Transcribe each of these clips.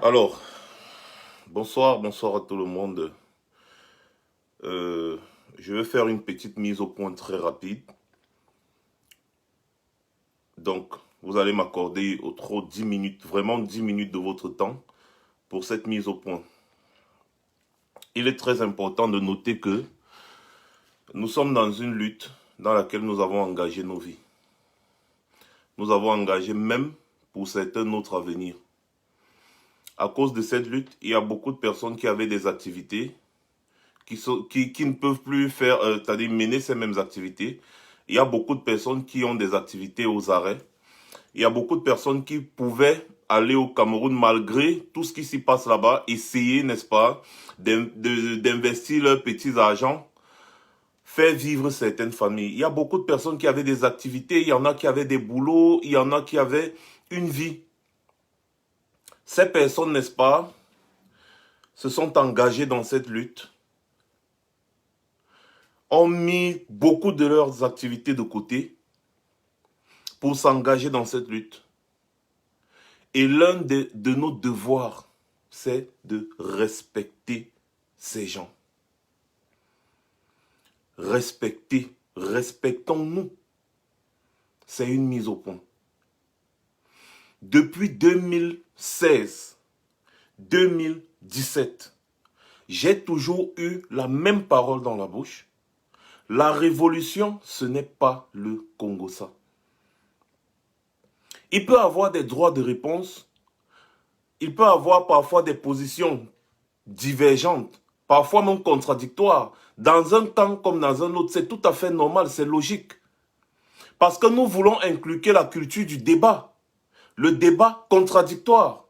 Alors, bonsoir à tout le monde. Je vais faire une petite mise au point très rapide. Donc, vous allez m'accorder au trop 10 minutes, vraiment 10 minutes de votre temps pour cette mise au point. Il est très important de noter que nous sommes dans une lutte dans laquelle nous avons engagé nos vies. Nous avons engagé même pour certains notre avenir. À cause de cette lutte, il y a beaucoup de personnes qui avaient des activités qui ne peuvent plus faire, c'est-à-dire mener ces mêmes activités. Il y a beaucoup de personnes qui ont des activités aux arrêts. Il y a beaucoup de personnes qui pouvaient aller au Cameroun malgré tout ce qui s'y passe là-bas, essayer, n'est-ce pas, d'investir leurs petits argents, faire vivre certaines familles. Il y a beaucoup de personnes qui avaient des activités, il y en a qui avaient des boulots, il y en a qui avaient une vie. Ces personnes, n'est-ce pas, se sont engagées dans cette lutte, ont mis beaucoup de leurs activités de côté pour s'engager dans cette lutte. Et l'un de nos devoirs, c'est de respecter ces gens. Respectons-nous. C'est une mise au point. Depuis 2016, 2017, j'ai toujours eu la même parole dans la bouche. La révolution, ce n'est pas le Congo-Ça. Il peut avoir des droits de réponse, il peut avoir parfois des positions divergentes, parfois même contradictoires. Dans un temps comme dans un autre, c'est tout à fait normal, c'est logique. Parce que nous voulons inculquer la culture du débat, le débat contradictoire,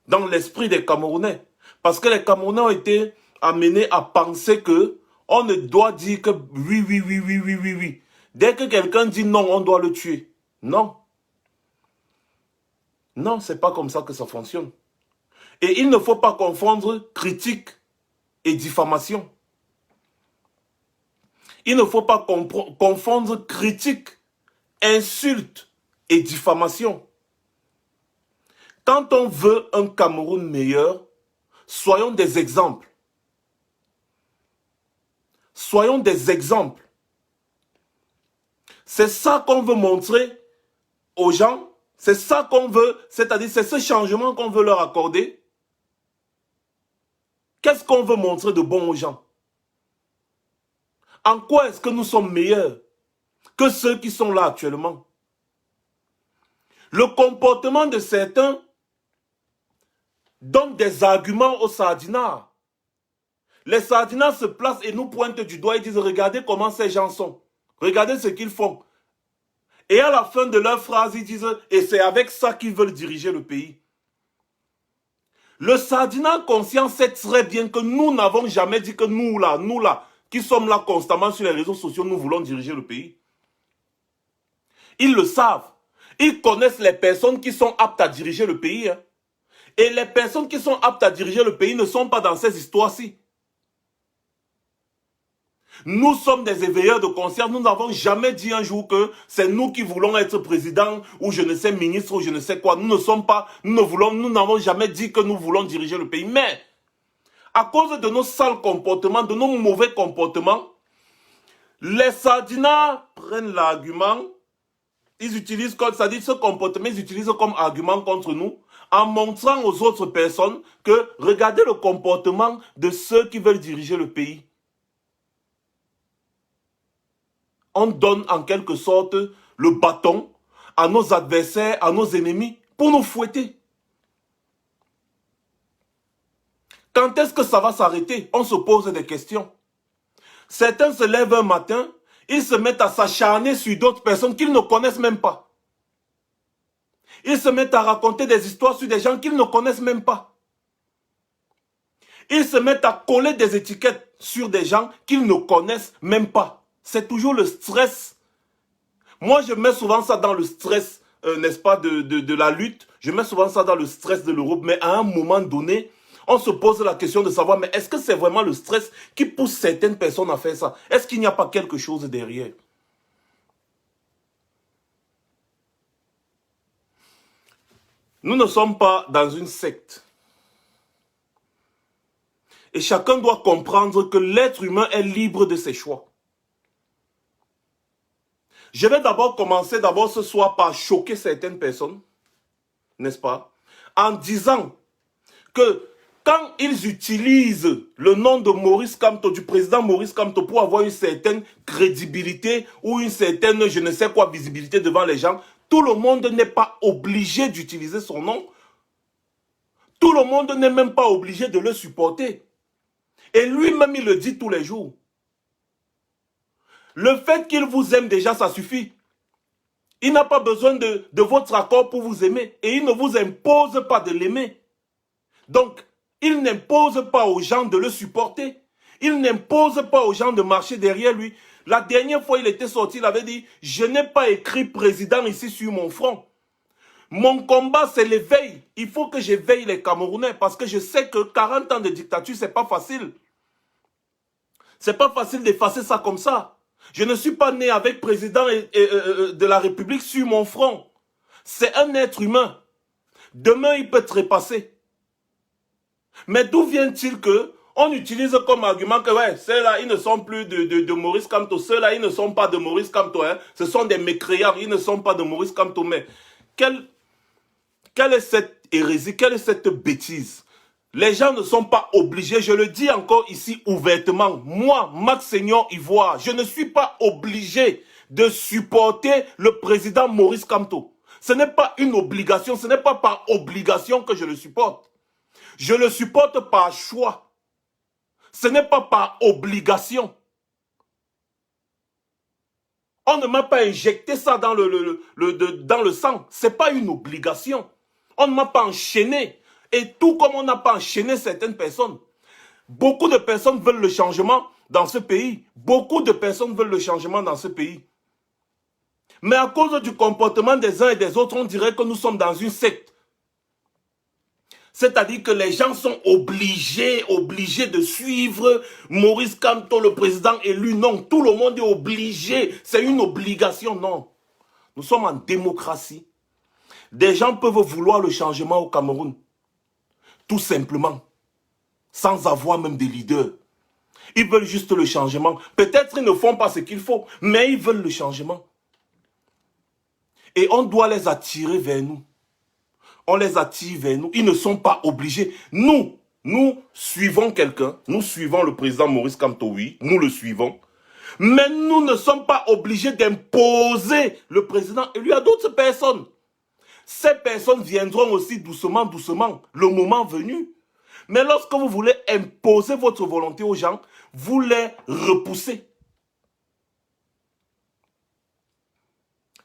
dans l'esprit des Camerounais. Parce que les Camerounais ont été amenés à penser que on ne doit dire que oui, oui, oui, oui, oui, oui, oui. Dès que quelqu'un dit non, on doit le tuer. Non. Non, c'est pas comme ça que ça fonctionne. Et il ne faut pas confondre critique et diffamation. Il ne faut pas confondre critique, insulte et diffamation. Quand on veut un Cameroun meilleur, soyons des exemples. Soyons des exemples. C'est ça qu'on veut montrer aux gens. C'est ça qu'on veut, c'est-à-dire c'est ce changement qu'on veut leur accorder. Qu'est-ce qu'on veut montrer de bon aux gens? En quoi est-ce que nous sommes meilleurs que ceux qui sont là actuellement? Le comportement de certains donne des arguments aux sardinards. Les sardinards se placent et nous pointent du doigt et disent regardez comment ces gens sont. Regardez ce qu'ils font. Et à la fin de leur phrase, ils disent et c'est avec ça qu'ils veulent diriger le pays. Le sardinard conscient sait très bien que nous n'avons jamais dit que nous là, qui sommes là constamment sur les réseaux sociaux, nous voulons diriger le pays. Ils le savent. Ils connaissent les personnes qui sont aptes à diriger le pays. Hein. Et les personnes qui sont aptes à diriger le pays ne sont pas dans ces histoires-ci. Nous sommes des éveilleurs de conscience. Nous n'avons jamais dit un jour que c'est nous qui voulons être président ou je ne sais ministre ou je ne sais quoi. Nous ne sommes pas, nous n'avons jamais dit que nous voulons diriger le pays. Mais, à cause de nos sales comportements, de nos mauvais comportements, les sardinards prennent l'argument, ils utilisent comme, c'est-à-dire ce comportement, ils utilisent comme argument contre nous, en montrant aux autres personnes que regardez le comportement de ceux qui veulent diriger le pays. On donne en quelque sorte le bâton à nos adversaires, à nos ennemis, pour nous fouetter. Quand est-ce que ça va s'arrêter? On se pose des questions. Certains se lèvent un matin, ils se mettent à s'acharner sur d'autres personnes qu'ils ne connaissent même pas. Ils se mettent à raconter des histoires sur des gens qu'ils ne connaissent même pas. Ils se mettent à coller des étiquettes sur des gens qu'ils ne connaissent même pas. C'est toujours le stress. Moi, je mets souvent ça dans le stress, n'est-ce pas, de la lutte. Je mets souvent ça dans le stress de l'Europe. Mais à un moment donné, on se pose la question de savoir, mais est-ce que c'est vraiment le stress qui pousse certaines personnes à faire ça? Est-ce qu'il n'y a pas quelque chose derrière? Nous ne sommes pas dans une secte. Et chacun doit comprendre que l'être humain est libre de ses choix. Je vais d'abord commencer ce soir par choquer certaines personnes, n'est-ce pas, en disant que quand ils utilisent le nom de Maurice Kamto, du président Maurice Kamto, pour avoir une certaine crédibilité ou une certaine, je ne sais quoi, visibilité devant les gens, tout le monde n'est pas obligé d'utiliser son nom. Tout le monde n'est même pas obligé de le supporter. Et lui-même, il le dit tous les jours. Le fait qu'il vous aime déjà, ça suffit. Il n'a pas besoin de votre accord pour vous aimer. Et il ne vous impose pas de l'aimer. Donc, il n'impose pas aux gens de le supporter. Il n'impose pas aux gens de marcher derrière lui. La dernière fois, il était sorti, il avait dit, je n'ai pas écrit président ici sur mon front. Mon combat, c'est l'éveil. Il faut que j'éveille les Camerounais parce que je sais que 40 ans de dictature, c'est pas facile. C'est pas facile d'effacer ça comme ça. Je ne suis pas né avec président de la République sur mon front. C'est un être humain. Demain, il peut trépasser. Mais d'où vient-il que on utilise comme argument que ouais, ceux-là, ils ne sont plus de Maurice Kamto. Ceux-là, ils ne sont pas de Maurice Kamto. Hein. Ce sont des mécréants, ils ne sont pas de Maurice Kamto. Mais quelle est cette hérésie, quelle est cette bêtise? Les gens ne sont pas obligés, je le dis encore ici ouvertement. Moi, Max Seignon Ivoire, je ne suis pas obligé de supporter le président Maurice Kamto. Ce n'est pas une obligation, ce n'est pas par obligation que je le supporte. Je le supporte par choix. Ce n'est pas par obligation. On ne m'a pas injecté ça dans le sang. Ce n'est pas une obligation. On ne m'a pas enchaîné. Et tout comme on n'a pas enchaîné certaines personnes. Beaucoup de personnes veulent le changement dans ce pays. Beaucoup de personnes veulent le changement dans ce pays. Mais à cause du comportement des uns et des autres, on dirait que nous sommes dans une secte. C'est-à-dire que les gens sont obligés de suivre Maurice Kamto, le président élu. Non, tout le monde est obligé. C'est une obligation, non. Nous sommes en démocratie. Des gens peuvent vouloir le changement au Cameroun. Tout simplement. Sans avoir même des leaders. Ils veulent juste le changement. Peut-être ils ne font pas ce qu'il faut, mais ils veulent le changement. Et on doit les attirer vers nous. On les attire vers nous. Ils ne sont pas obligés. Nous suivons quelqu'un. Nous suivons le président Maurice Kamto, oui. Nous le suivons. Mais nous ne sommes pas obligés d'imposer le président élu à d'autres personnes. Ces personnes viendront aussi doucement, le moment venu. Mais lorsque vous voulez imposer votre volonté aux gens, vous les repoussez.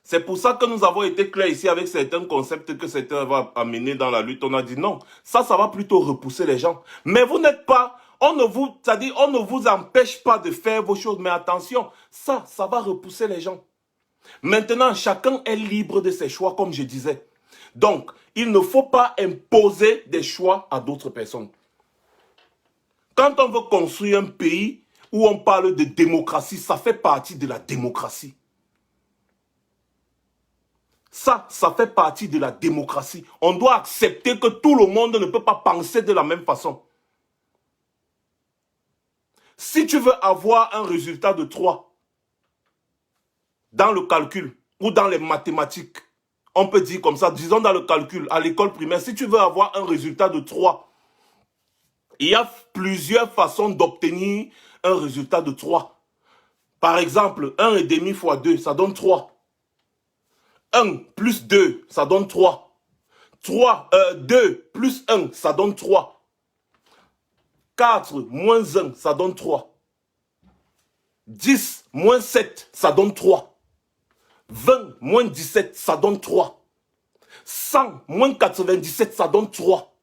C'est pour ça que nous avons été clairs ici avec certains concepts que certains vont amener dans la lutte. On a dit non, ça va plutôt repousser les gens. Mais vous n'êtes pas, on ne vous empêche pas de faire vos choses. Mais attention, ça va repousser les gens. Maintenant, chacun est libre de ses choix, comme je disais. Donc, il ne faut pas imposer des choix à d'autres personnes. Quand on veut construire un pays où on parle de démocratie, ça fait partie de la démocratie. Ça fait partie de la démocratie. On doit accepter que tout le monde ne peut pas penser de la même façon. Si tu veux avoir un résultat de 3 dans le calcul ou dans les mathématiques, on peut dire comme ça, disons dans le calcul, à l'école primaire, si tu veux avoir un résultat de 3, il y a plusieurs façons d'obtenir un résultat de 3. Par exemple, 1,5 fois 2, ça donne 3. 1 plus 2, ça donne 3. 2 plus 1, ça donne 3. 4 moins 1, ça donne 3. 10 moins 7, ça donne 3. 20 moins 17, ça donne 3. 100 moins 97, ça donne 3.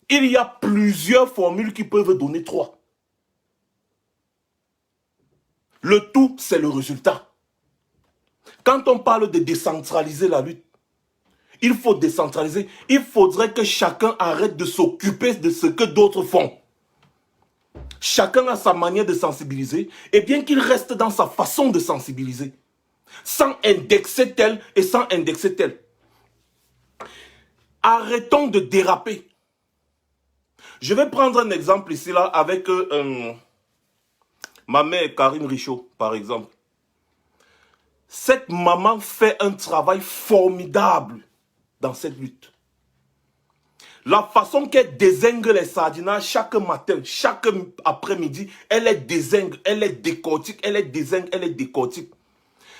Il y a plusieurs formules qui peuvent donner 3. Le tout, c'est le résultat. Quand on parle de décentraliser la lutte, il faut décentraliser. Il faudrait que chacun arrête de s'occuper de ce que d'autres font. Chacun a sa manière de sensibiliser, et bien qu'il reste dans sa façon de sensibiliser, sans indexer tel et sans indexer tel. Arrêtons de déraper. Je vais prendre un exemple ici, là, avec ma mère Karine Richaud, par exemple. Cette maman fait un travail formidable dans cette lutte. La façon qu'elle dézingue les sardinages chaque matin, chaque après-midi, elle les dézingue, elle les décortique, elle les dézingue, elle les décortique.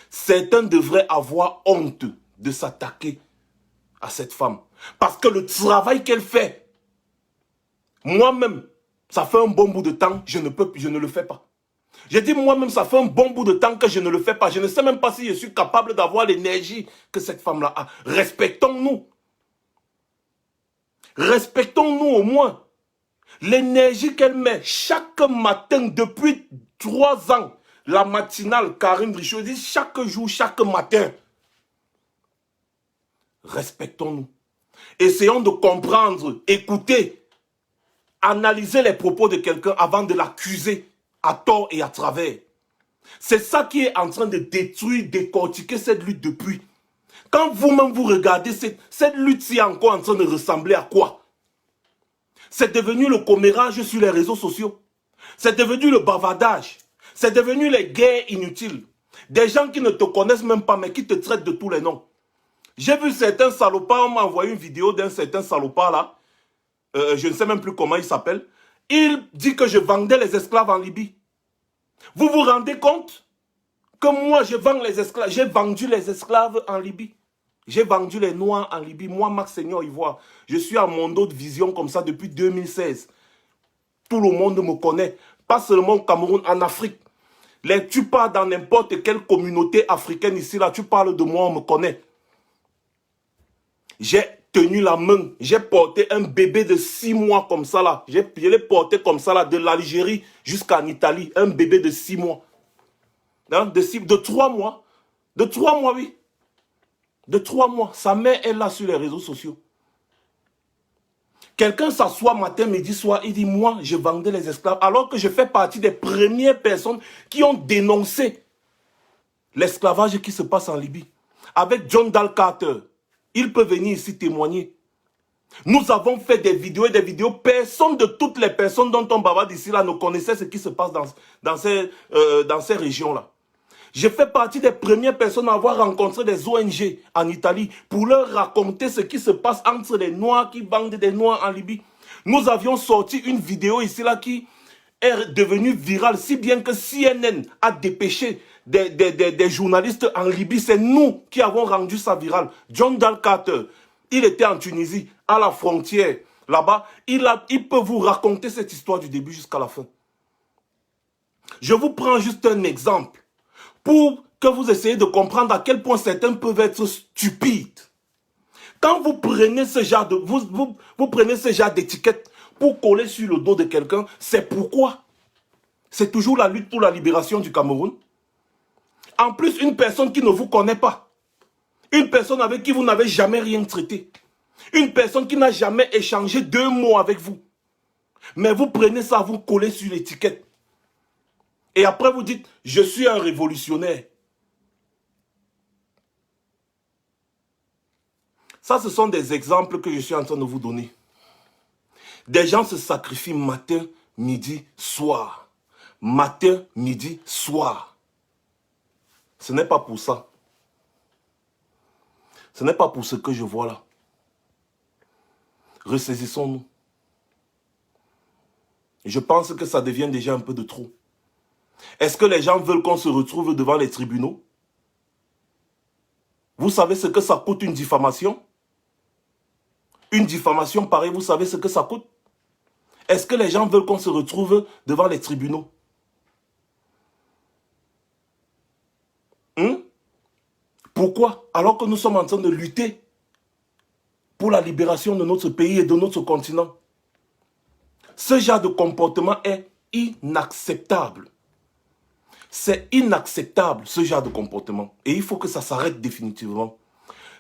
Certains devraient avoir honte de s'attaquer à cette femme. Parce que le travail qu'elle fait, moi-même, ça fait un bon bout de temps, je ne le fais pas. J'ai dit moi-même, ça fait un bon bout de temps que je ne le fais pas. Je ne sais même pas si je suis capable d'avoir l'énergie que cette femme-là a. Respectons-nous. Respectons-nous au moins. L'énergie qu'elle met chaque matin depuis 3 ans. La matinale, Karine Richaud dit chaque jour, chaque matin. Respectons-nous. Essayons de comprendre, écouter, analyser les propos de quelqu'un avant de l'accuser à tort et à travers. C'est ça qui est en train de détruire, décortiquer cette lutte depuis. Quand vous-même vous regardez, cette lutte-ci est encore en train de ressembler à quoi? C'est devenu le commérage sur les réseaux sociaux. C'est devenu le bavardage. C'est devenu les guerres inutiles. Des gens qui ne te connaissent même pas, mais qui te traitent de tous les noms. J'ai vu certains salopards, on m'a envoyé une vidéo d'un certain salopard là. Je ne sais même plus comment il s'appelle. Il dit que je vendais les esclaves en Libye. Vous vous rendez compte que moi je vends les esclaves? J'ai vendu les esclaves en Libye. J'ai vendu les Noirs en Libye. Moi, Max Seigneur Ivoire, je suis à mon dos de vision comme ça depuis 2016. Tout le monde me connaît. Pas seulement au Cameroun, en Afrique. Tu pars dans n'importe quelle communauté africaine ici, là, tu parles de moi, on me connaît. J'ai tenu la main, j'ai porté un bébé de 6 mois comme ça là. Je l'ai porté comme ça là, de l'Algérie jusqu'en Italie. Un bébé de 6 mois. Hein, de 3 mois. De 3 mois, oui. De 3 mois. Sa mère est là sur les réseaux sociaux. Quelqu'un s'assoit matin, midi, soir, il dit, moi, je vendais les esclaves. Alors que je fais partie des premières personnes qui ont dénoncé l'esclavage qui se passe en Libye. Avec John Dal Carter. Il peut venir ici témoigner. Nous avons fait des vidéos et des vidéos. Personne de toutes les personnes dont on bavarde ici là ne connaissait ce qui se passe dans ces régions-là. Je fais partie des premières personnes à avoir rencontré des ONG en Italie pour leur raconter ce qui se passe entre les Noirs qui vendent des Noirs en Libye. Nous avions sorti une vidéo ici là qui est devenue virale, si bien que CNN a dépêché des journalistes en Libye. C'est nous qui avons rendu ça viral. John Dal Carter, il était en Tunisie, à la frontière, là-bas. Il peut vous raconter cette histoire du début jusqu'à la fin. Je vous prends juste un exemple pour que vous essayez de comprendre à quel point certains peuvent être stupides. Quand vous prenez ce genre de, vous prenez ce genre d'étiquette pour coller sur le dos de quelqu'un, c'est pourquoi c'est toujours la lutte pour la libération du Cameroun. En plus, une personne qui ne vous connaît pas. Une personne avec qui vous n'avez jamais rien traité. Une personne qui n'a jamais échangé 2 mots avec vous. Mais vous prenez ça, vous collez sur l'étiquette. Et après vous dites, je suis un révolutionnaire. Ça, ce sont des exemples que je suis en train de vous donner. Des gens se sacrifient matin, midi, soir. Matin, midi, soir. Ce n'est pas pour ça. Ce n'est pas pour ce que je vois là. Ressaisissons-nous. Je pense que ça devient déjà un peu de trop. Est-ce que les gens veulent qu'on se retrouve devant les tribunaux? Vous savez ce que ça coûte une diffamation? Une diffamation pareille, vous savez ce que ça coûte? Est-ce que les gens veulent qu'on se retrouve devant les tribunaux? Pourquoi? Alors que nous sommes en train de lutter pour la libération de notre pays et de notre continent. Ce genre de comportement est inacceptable. C'est inacceptable, ce genre de comportement. Et il faut que ça s'arrête définitivement.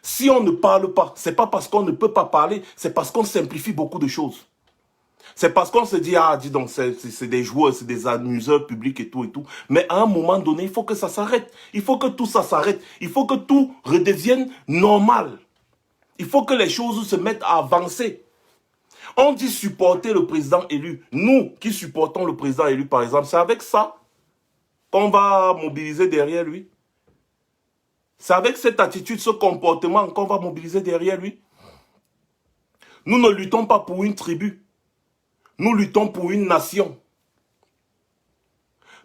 Si on ne parle pas, ce n'est pas parce qu'on ne peut pas parler, c'est parce qu'on simplifie beaucoup de choses. C'est parce qu'on se dit, ah, dis donc, c'est des joueurs, c'est des amuseurs publics et tout et tout. Mais à un moment donné, il faut que ça s'arrête. Il faut que tout ça s'arrête. Il faut que tout redevienne normal. Il faut que les choses se mettent à avancer. On dit supporter le président élu. Nous qui supportons le président élu, par exemple, c'est avec ça qu'on va mobiliser derrière lui. C'est avec cette attitude, ce comportement qu'on va mobiliser derrière lui. Nous ne luttons pas pour une tribu. Nous luttons pour une nation.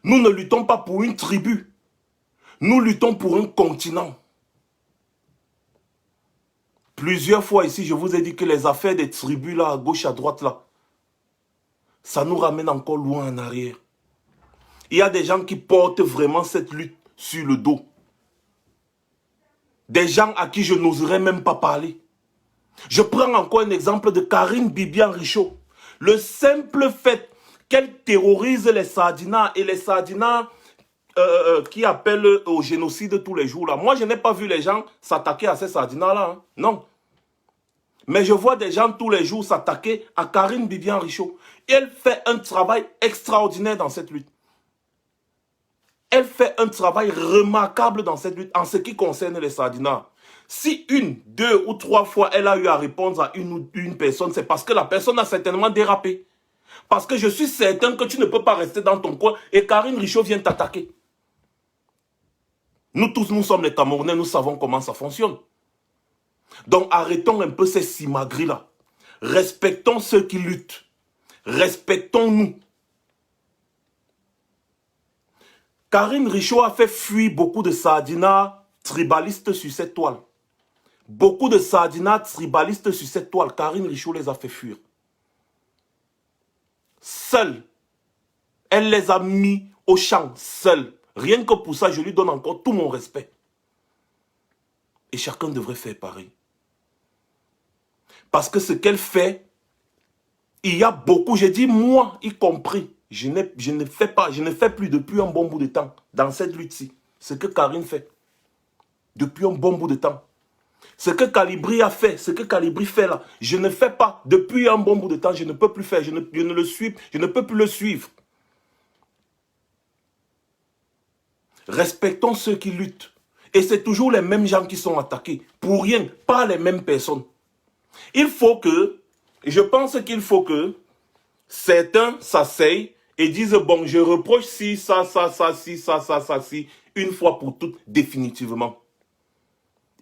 Nous ne luttons pas pour une tribu. Nous luttons pour un continent. Plusieurs fois ici, je vous ai dit que les affaires des tribus là, à gauche, à droite là, ça nous ramène encore loin en arrière. Il y a des gens qui portent vraiment cette lutte sur le dos. Des gens à qui je n'oserais même pas parler. Je prends encore un exemple de Karine Bibian-Richaud. Le simple fait qu'elle terrorise les Sardinas et les Sardinas qui appellent au génocide tous les jours là. Moi, je n'ai pas vu les gens s'attaquer à ces Sardinas là. Hein. Non. Mais je vois des gens tous les jours s'attaquer à Karine Bibian-Richaud. Elle fait un travail extraordinaire dans cette lutte. Elle fait un travail remarquable dans cette lutte en ce qui concerne les Sardinas. Si une, deux ou trois fois elle a eu à répondre à une personne, c'est parce que la personne a certainement dérapé. Parce que je suis certain que tu ne peux pas rester dans ton coin et Karine Richaud vient t'attaquer. Nous tous, nous sommes les Camerounais, nous savons comment ça fonctionne. Donc arrêtons un peu ces simagris-là. Respectons ceux qui luttent. Respectons-nous. Karine Richaud a fait fuir beaucoup de Sardinas tribalistes sur cette toile. Beaucoup de Sardinas tribalistes sur cette toile. Karine Richaud les a fait fuir. Seule. Elle les a mis au champ, seule. Rien que pour ça, je lui donne encore tout mon respect. Et chacun devrait faire pareil. Parce que ce qu'elle fait, il y a beaucoup, j'ai dit moi y compris, je ne fais plus depuis un bon bout de temps dans cette lutte-ci. Ce que Karine fait. Depuis un bon bout de temps. Ce que Calibri a fait, ce que Calibri fait là, je ne fais pas depuis un bon bout de temps, je ne peux plus faire, je ne peux plus le suivre. Respectons ceux qui luttent. Et c'est toujours les mêmes gens qui sont attaqués. Pour rien, pas les mêmes personnes. Il faut que, je pense qu'il faut que certains s'asseyent et disent, bon, je reproche si, ça, si, une fois pour toutes, définitivement.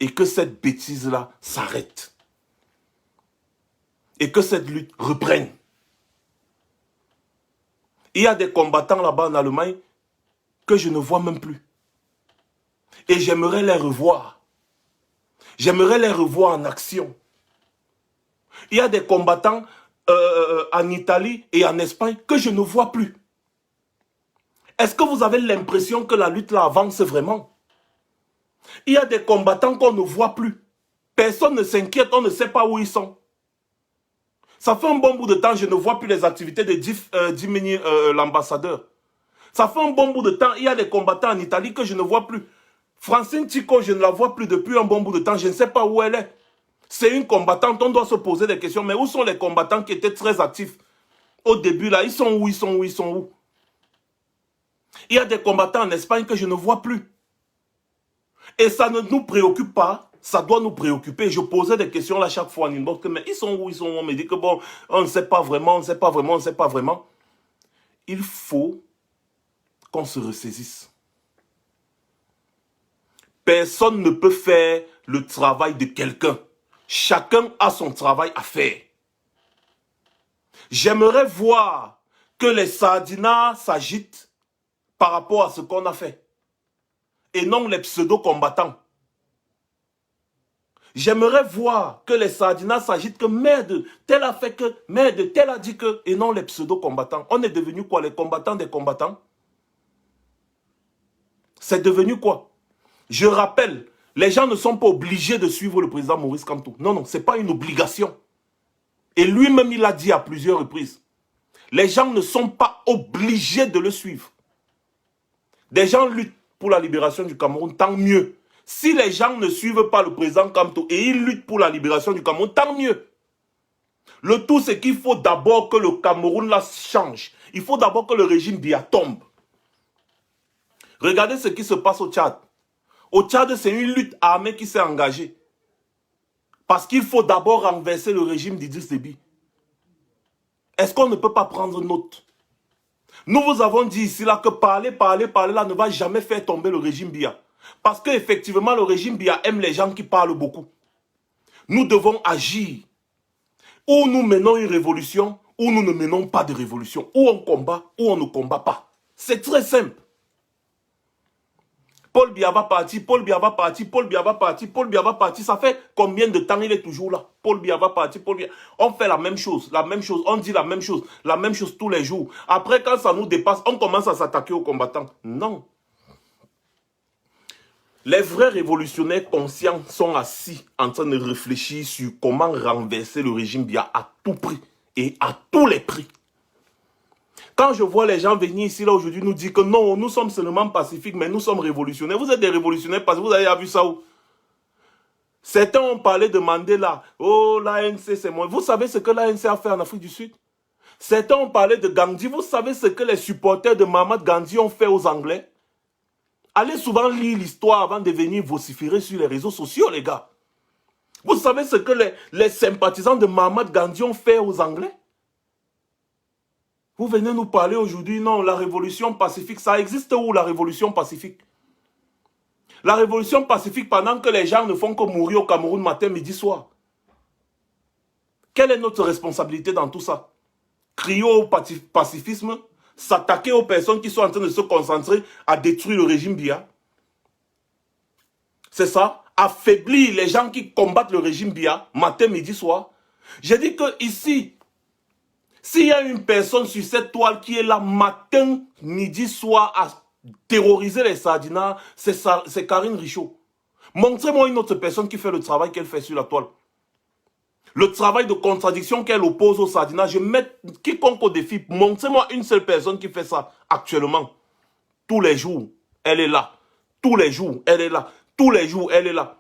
Et que cette bêtise-là s'arrête. Et que cette lutte reprenne. Il y a des combattants là-bas en Allemagne que je ne vois même plus. Et j'aimerais les revoir. J'aimerais les revoir en action. Il y a des combattants en Italie et en Espagne que je ne vois plus. Est-ce que vous avez l'impression que la lutte là avance vraiment? Il y a des combattants qu'on ne voit plus. Personne ne s'inquiète, on ne sait pas où ils sont. Ça fait un bon bout de temps, je ne vois plus les activités de Dimini, l'ambassadeur. Ça fait un bon bout de temps, il y a des combattants en Italie que je ne vois plus. Francine Tico, je ne la vois plus depuis un bon bout de temps, je ne sais pas où elle est. C'est une combattante, on doit se poser des questions. Mais où sont les combattants qui étaient très actifs au début là? Ils sont où? Il y a des combattants en Espagne que je ne vois plus. Et ça ne nous préoccupe pas, ça doit nous préoccuper. Je posais des questions là chaque fois en inbox, mais ils sont où? On me dit que bon, on ne sait pas vraiment, on ne sait pas vraiment. Il faut qu'on se ressaisisse. Personne ne peut faire le travail de quelqu'un. Chacun a son travail à faire. J'aimerais voir que les Sardinas s'agitent par rapport à ce qu'on a fait. Et non les pseudo-combattants. J'aimerais voir que les Sardinas s'agitent que merde, tel a fait que, merde, tel a dit que, et non les pseudo-combattants. On est devenu quoi, les combattants des combattants? C'est devenu quoi? Je rappelle, les gens ne sont pas obligés de suivre le président Maurice Kamto. Non, non, ce n'est pas une obligation. Et lui-même, il l'a dit à plusieurs reprises. Les gens ne sont pas obligés de le suivre. Des gens luttent pour la libération du Cameroun, tant mieux. Si les gens ne suivent pas le président Kamto et ils luttent pour la libération du Cameroun, tant mieux. Le tout, c'est qu'il faut d'abord que le Cameroun là change. Il faut d'abord que le régime Biya tombe. Regardez ce qui se passe au Tchad. Au Tchad, c'est une lutte armée qui s'est engagée. Parce qu'il faut d'abord renverser le régime d'Idriss Déby. Est-ce qu'on ne peut pas prendre note? Nous vous avons dit ici là que parler là ne va jamais faire tomber le régime Biya. Parce qu'effectivement, le régime Biya aime les gens qui parlent beaucoup. Nous devons agir. Ou nous menons une révolution, ou nous ne menons pas de révolution. Ou on combat, ou on ne combat pas. C'est très simple. Paul Biya va partir, Paul Biya va partir, Paul Biya va partir, Paul Biya va partir. Ça fait combien de temps il est toujours là? Paul Biya va partir, Paul Biya. On fait la même chose, on dit la même chose tous les jours. Après, quand ça nous dépasse, on commence à s'attaquer aux combattants. Non. Les vrais révolutionnaires conscients sont assis en train de réfléchir sur comment renverser le régime Biya à tout prix et à tous les prix. Quand je vois les gens venir ici, là, aujourd'hui, nous dire que non, nous sommes seulement pacifiques, mais nous sommes révolutionnaires. Vous êtes des révolutionnaires parce que vous avez vu ça où? Certains ont parlé de Mandela. Oh, l'ANC, c'est moi. Vous savez ce que l'ANC a fait en Afrique du Sud? Certains ont parlé de Gandhi. Vous savez ce que les supporters de Mahatma Gandhi ont fait aux Anglais? Allez souvent lire l'histoire avant de venir vociférer sur les réseaux sociaux, les gars. Vous savez ce que les sympathisants de Mahatma Gandhi ont fait aux Anglais? Vous venez nous parler aujourd'hui, non, la révolution pacifique, ça existe où la révolution pacifique? La révolution pacifique pendant que les gens ne font que mourir au Cameroun matin, midi, soir. Quelle est notre responsabilité dans tout ça? Crier au pacifisme, s'attaquer aux personnes qui sont en train de se concentrer à détruire le régime Biya. C'est ça? Affaiblir les gens qui combattent le régime Biya, matin, midi, soir. J'ai dit que ici, s'il y a une personne sur cette toile qui est là matin, midi, soir à terroriser les sardinats, c'est Karine Richaud. Montrez-moi une autre personne qui fait le travail qu'elle fait sur la toile. Le travail de contradiction qu'elle oppose aux sardinats, je mets quiconque au défi. Montrez-moi une seule personne qui fait ça actuellement. Tous les jours, elle est là. Tous les jours, elle est là. Tous les jours, elle est là.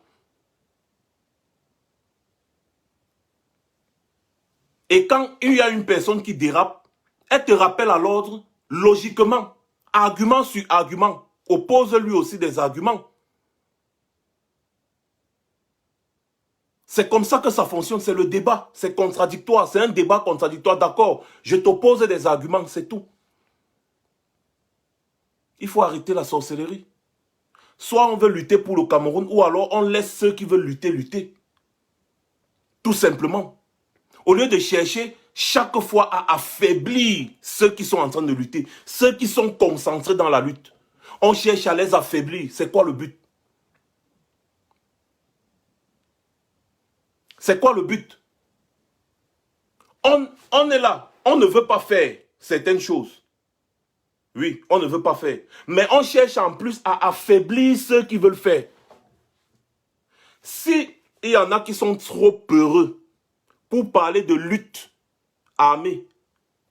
Et quand il y a une personne qui dérape, elle te rappelle à l'ordre, logiquement, argument sur argument, oppose lui aussi des arguments. C'est comme ça que ça fonctionne, c'est le débat, c'est contradictoire, c'est un débat contradictoire, d'accord, je t'oppose des arguments, c'est tout. Il faut arrêter la sorcellerie. Soit on veut lutter pour le Cameroun, ou alors on laisse ceux qui veulent lutter, lutter. Tout simplement. Au lieu de chercher chaque fois à affaiblir ceux qui sont en train de lutter, ceux qui sont concentrés dans la lutte, on cherche à les affaiblir. C'est quoi le but? C'est quoi le but? On est là, on ne veut pas faire certaines choses. Oui, on ne veut pas faire. Mais on cherche en plus à affaiblir ceux qui veulent faire. Si il y en a qui sont trop peureux pour parler de lutte armée,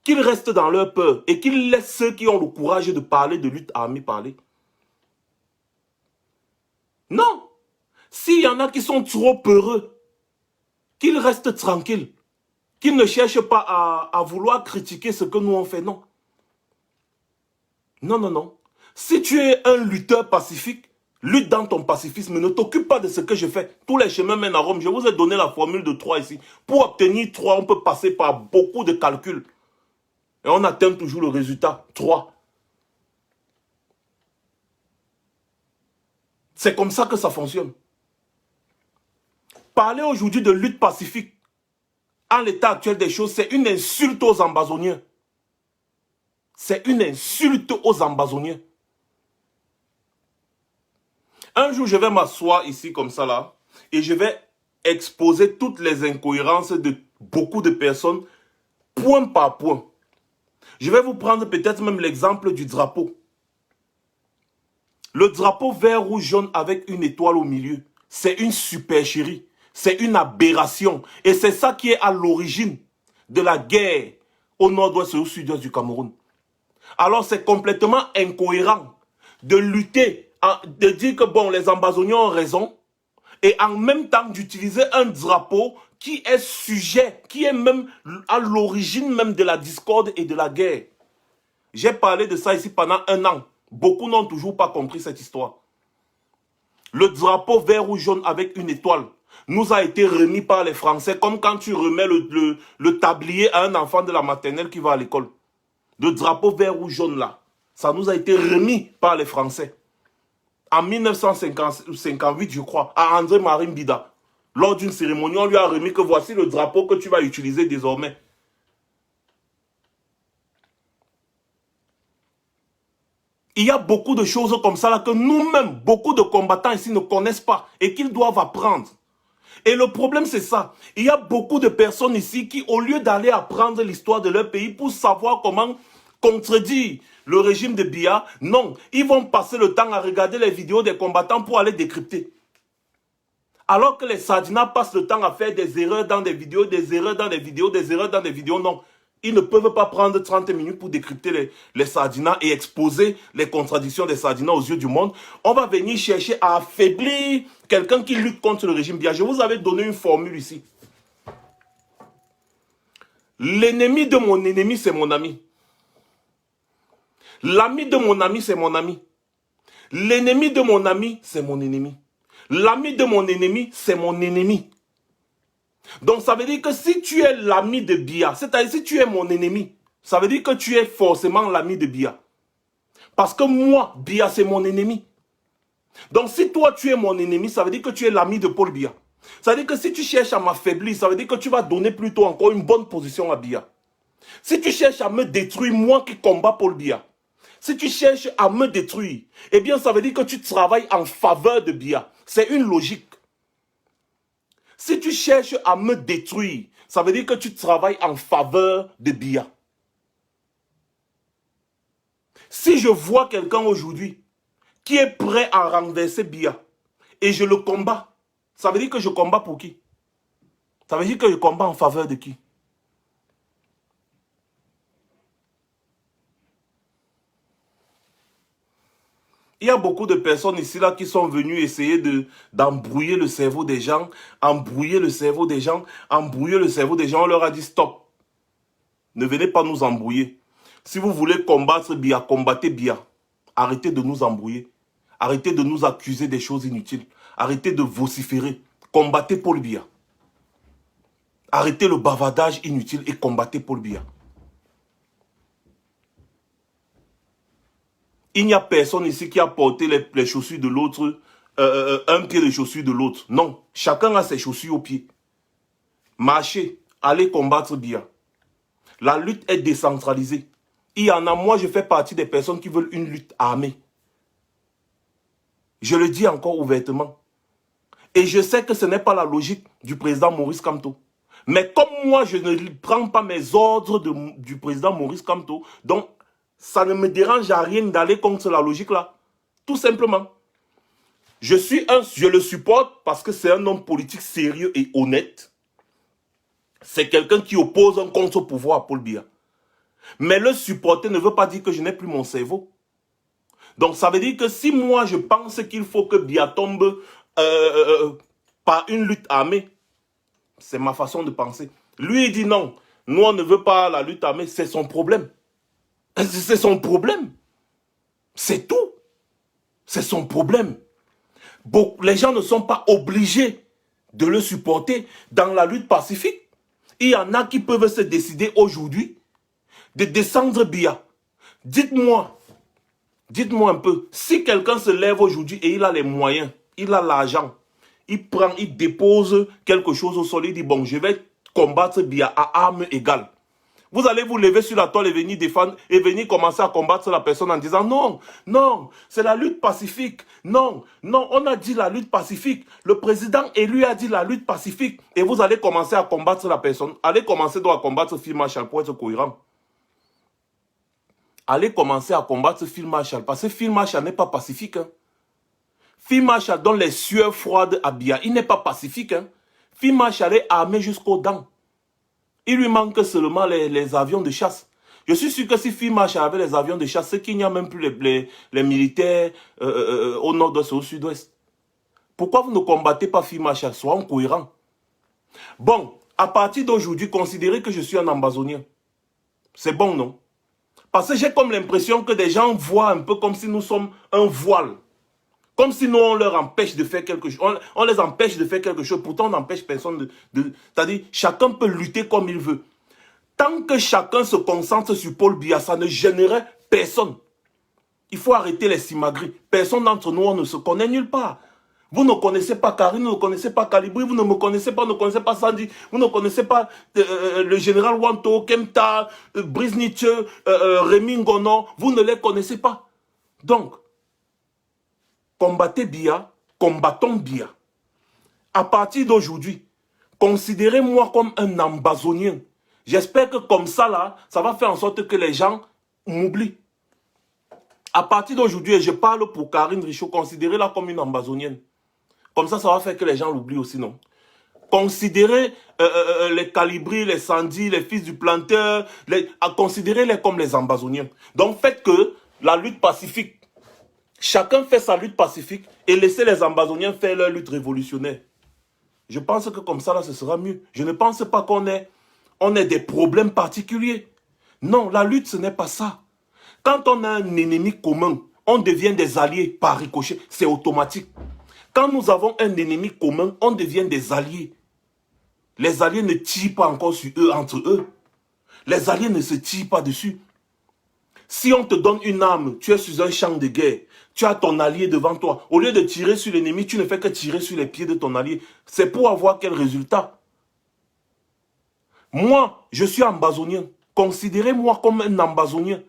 qu'ils restent dans leur peur et qu'ils laissent ceux qui ont le courage de parler de lutte armée parler. Non. S'il y en a qui sont trop peureux, qu'ils restent tranquilles, qu'ils ne cherchent pas à vouloir critiquer ce que nous on fait, non. Non, non, non. Si tu es un lutteur pacifique, lutte dans ton pacifisme, ne t'occupe pas de ce que je fais. Tous les chemins mènent à Rome. Je vous ai donné la formule de 3 ici. Pour obtenir 3, on peut passer par beaucoup de calculs. Et on atteint toujours le résultat 3. C'est comme ça que ça fonctionne. Parler aujourd'hui de lutte pacifique, en l'état actuel des choses, c'est une insulte aux ambazoniens. C'est une insulte aux ambazoniens. Un jour, je vais m'asseoir ici comme ça là, et je vais exposer toutes les incohérences de beaucoup de personnes, point par point. Je vais vous prendre peut-être même l'exemple du drapeau. Le drapeau vert, rouge, jaune avec une étoile au milieu, c'est une supercherie, c'est une aberration. Et c'est ça qui est à l'origine de la guerre au nord-ouest et au sud-ouest du Cameroun. Alors c'est complètement incohérent de lutter, de dire que bon, les ambazoniens ont raison, et en même temps d'utiliser un drapeau qui est sujet, qui est même à l'origine même de la discorde et de la guerre. J'ai parlé de ça ici pendant 1 an. Beaucoup n'ont toujours pas compris cette histoire. Le drapeau vert ou jaune avec une étoile. nous a été remis par les Français, comme quand tu remets le tablier à un enfant de la maternelle qui va à l'école. Le drapeau vert ou jaune là, ça nous a été remis par les Français. En 1958, je crois, à André-Marie Mbida. Lors d'une cérémonie, on lui a remis que voici le drapeau que tu vas utiliser désormais. Il y a beaucoup de choses comme ça là que nous-mêmes, beaucoup de combattants ici ne connaissent pas et qu'ils doivent apprendre. Et le problème, c'est ça. Il y a beaucoup de personnes ici qui, au lieu d'aller apprendre l'histoire de leur pays pour savoir comment contredire le régime de Biya, non, ils vont passer le temps à regarder les vidéos des combattants pour aller décrypter. Alors que les Sardinas passent le temps à faire des erreurs dans des vidéos, des erreurs dans des vidéos, des erreurs dans des vidéos, non. Ils ne peuvent pas prendre 30 minutes pour décrypter les Sardinas et exposer les contradictions des Sardinas aux yeux du monde. On va venir chercher à affaiblir quelqu'un qui lutte contre le régime Biya. Je vous avais donné une formule ici. L'ennemi de mon ennemi, c'est mon ami. L'ami de mon ami, c'est mon ami. L'ennemi de mon ami, c'est mon ennemi. L'ami de mon ennemi, c'est mon ennemi. Donc ça veut dire que si tu es l'ami de Biya, c'est-à-dire si tu es mon ennemi, ça veut dire que tu es forcément l'ami de Biya. Parce que moi, Biya, c'est mon ennemi. Donc si toi tu es mon ennemi, ça veut dire que tu es l'ami de Paul Biya. Ça veut dire que si tu cherches à m'affaiblir, ça veut dire que tu vas donner plutôt encore une bonne position à Biya. Si tu cherches à me détruire, moi qui combats Paul Biya, si tu cherches à me détruire, eh bien ça veut dire que tu travailles en faveur de Biya. C'est une logique. Si tu cherches à me détruire, ça veut dire que tu travailles en faveur de Biya. Si je vois quelqu'un aujourd'hui qui est prêt à renverser Biya et je le combats, ça veut dire que je combats pour qui? Ça veut dire que je combats en faveur de qui? Il y a beaucoup de personnes ici là qui sont venues essayer d'embrouiller le cerveau des gens, embrouiller le cerveau des gens, embrouiller le cerveau des gens. On leur a dit stop. Ne venez pas nous embrouiller. Si vous voulez combattre Biya, combattez Biya. Arrêtez de nous embrouiller. Arrêtez de nous accuser des choses inutiles. Arrêtez de vociférer. Combattez Paul Biya. Arrêtez le bavardage inutile et combattez Paul Biya. Il n'y a personne ici qui a porté les chaussures de l'autre, un pied de chaussures de l'autre. Non, chacun a ses chaussures au pied. Marchez, allez combattre Biya. La lutte est décentralisée. Il y en a, moi je fais partie des personnes qui veulent une lutte armée. Je le dis encore ouvertement. Et je sais que ce n'est pas la logique du président Maurice Kamto. Mais comme moi je ne prends pas mes ordres du président Maurice Kamto, donc ça ne me dérange à rien d'aller contre la logique là. Tout simplement. Je le supporte parce que c'est un homme politique sérieux et honnête. C'est quelqu'un qui oppose un contre-pouvoir à Paul Biya. Mais le supporter ne veut pas dire que je n'ai plus mon cerveau. Donc ça veut dire que si moi je pense qu'il faut que Biya tombe par une lutte armée, c'est ma façon de penser. Lui il dit non, nous on ne veut pas la lutte armée, c'est son problème. C'est son problème. C'est tout. C'est son problème. Bon, les gens ne sont pas obligés de le supporter dans la lutte pacifique. Il y en a qui peuvent se décider aujourd'hui de descendre Biya. Dites-moi un peu, si quelqu'un se lève aujourd'hui et il a les moyens, il a l'argent, il prend, il dépose quelque chose au sol, il dit bon, je vais combattre Biya à armes égales. Vous allez vous lever sur la toile et venir défendre et venir commencer à combattre la personne en disant non, non, c'est la lutte pacifique. Non, non, on a dit la lutte pacifique. Le président élu a dit la lutte pacifique. Et vous allez commencer à combattre la personne. Allez commencer donc à combattre Field Marshal pour être cohérent. Allez commencer à combattre Field Marshal parce que Field Marshal n'est pas pacifique. Hein. Field Marshal donne les sueurs froides à Biya. Il n'est pas pacifique. Hein. Field Marshal est armé jusqu'aux dents. Il lui manque seulement les avions de chasse. Je suis sûr que si Field Marshal avait les avions de chasse, c'est qu'il n'y a même plus les militaires au nord-ouest et au sud-ouest. Pourquoi vous ne combattez pas Field Marshal? Soyons cohérents. Bon, à partir d'aujourd'hui, considérez que je suis un ambazonien. C'est bon, non? Parce que j'ai comme l'impression que des gens voient un peu comme si nous sommes un voile Comme si nous, on leur empêche de faire quelque chose. On les empêche de faire quelque chose. Pourtant, on n'empêche personne c'est-à-dire, chacun peut lutter comme il veut. Tant que chacun se concentre sur Paul Biya, ça ne gênerait personne. Il faut arrêter les simagrées. Personne d'entre nous, on ne se connaît nulle part. Vous ne connaissez pas Karine, vous ne connaissez pas Calibri, vous ne me connaissez pas, ne connaissez pas Sandy, vous ne connaissez pas le général Wanto, Kemta, Brice Nietzsche, Rémi Ngono, vous ne les connaissez pas. Donc, combattez Biya, combattons Biya. À partir d'aujourd'hui, considérez-moi comme un ambazonien. J'espère que comme ça, là, ça va faire en sorte que les gens m'oublient. À partir d'aujourd'hui, et je parle pour Karine Richaud, considérez-la comme une ambazonienne. Comme ça va faire que les gens l'oublient aussi, non? Considérez les Calibri, les Sandy, les fils du planteur, considérez-les comme les ambazoniens. Donc faites que la lutte pacifique, chacun fait sa lutte pacifique et laissez les ambazoniens faire leur lutte révolutionnaire. Je pense que comme ça, là, ce sera mieux. Je ne pense pas qu'on ait des problèmes particuliers. Non, la lutte, ce n'est pas ça. Quand on a un ennemi commun, on devient des alliés par ricochet. C'est automatique. Quand nous avons un ennemi commun, on devient des alliés. Les alliés ne tirent pas encore sur eux, entre eux. Les alliés ne se tirent pas dessus. Si on te donne une arme, tu es sur un champ de guerre, tu as ton allié devant toi. Au lieu de tirer sur l'ennemi, tu ne fais que tirer sur les pieds de ton allié. C'est pour avoir quel résultat? Moi, je suis ambazonien. Considérez-moi comme un ambazonien.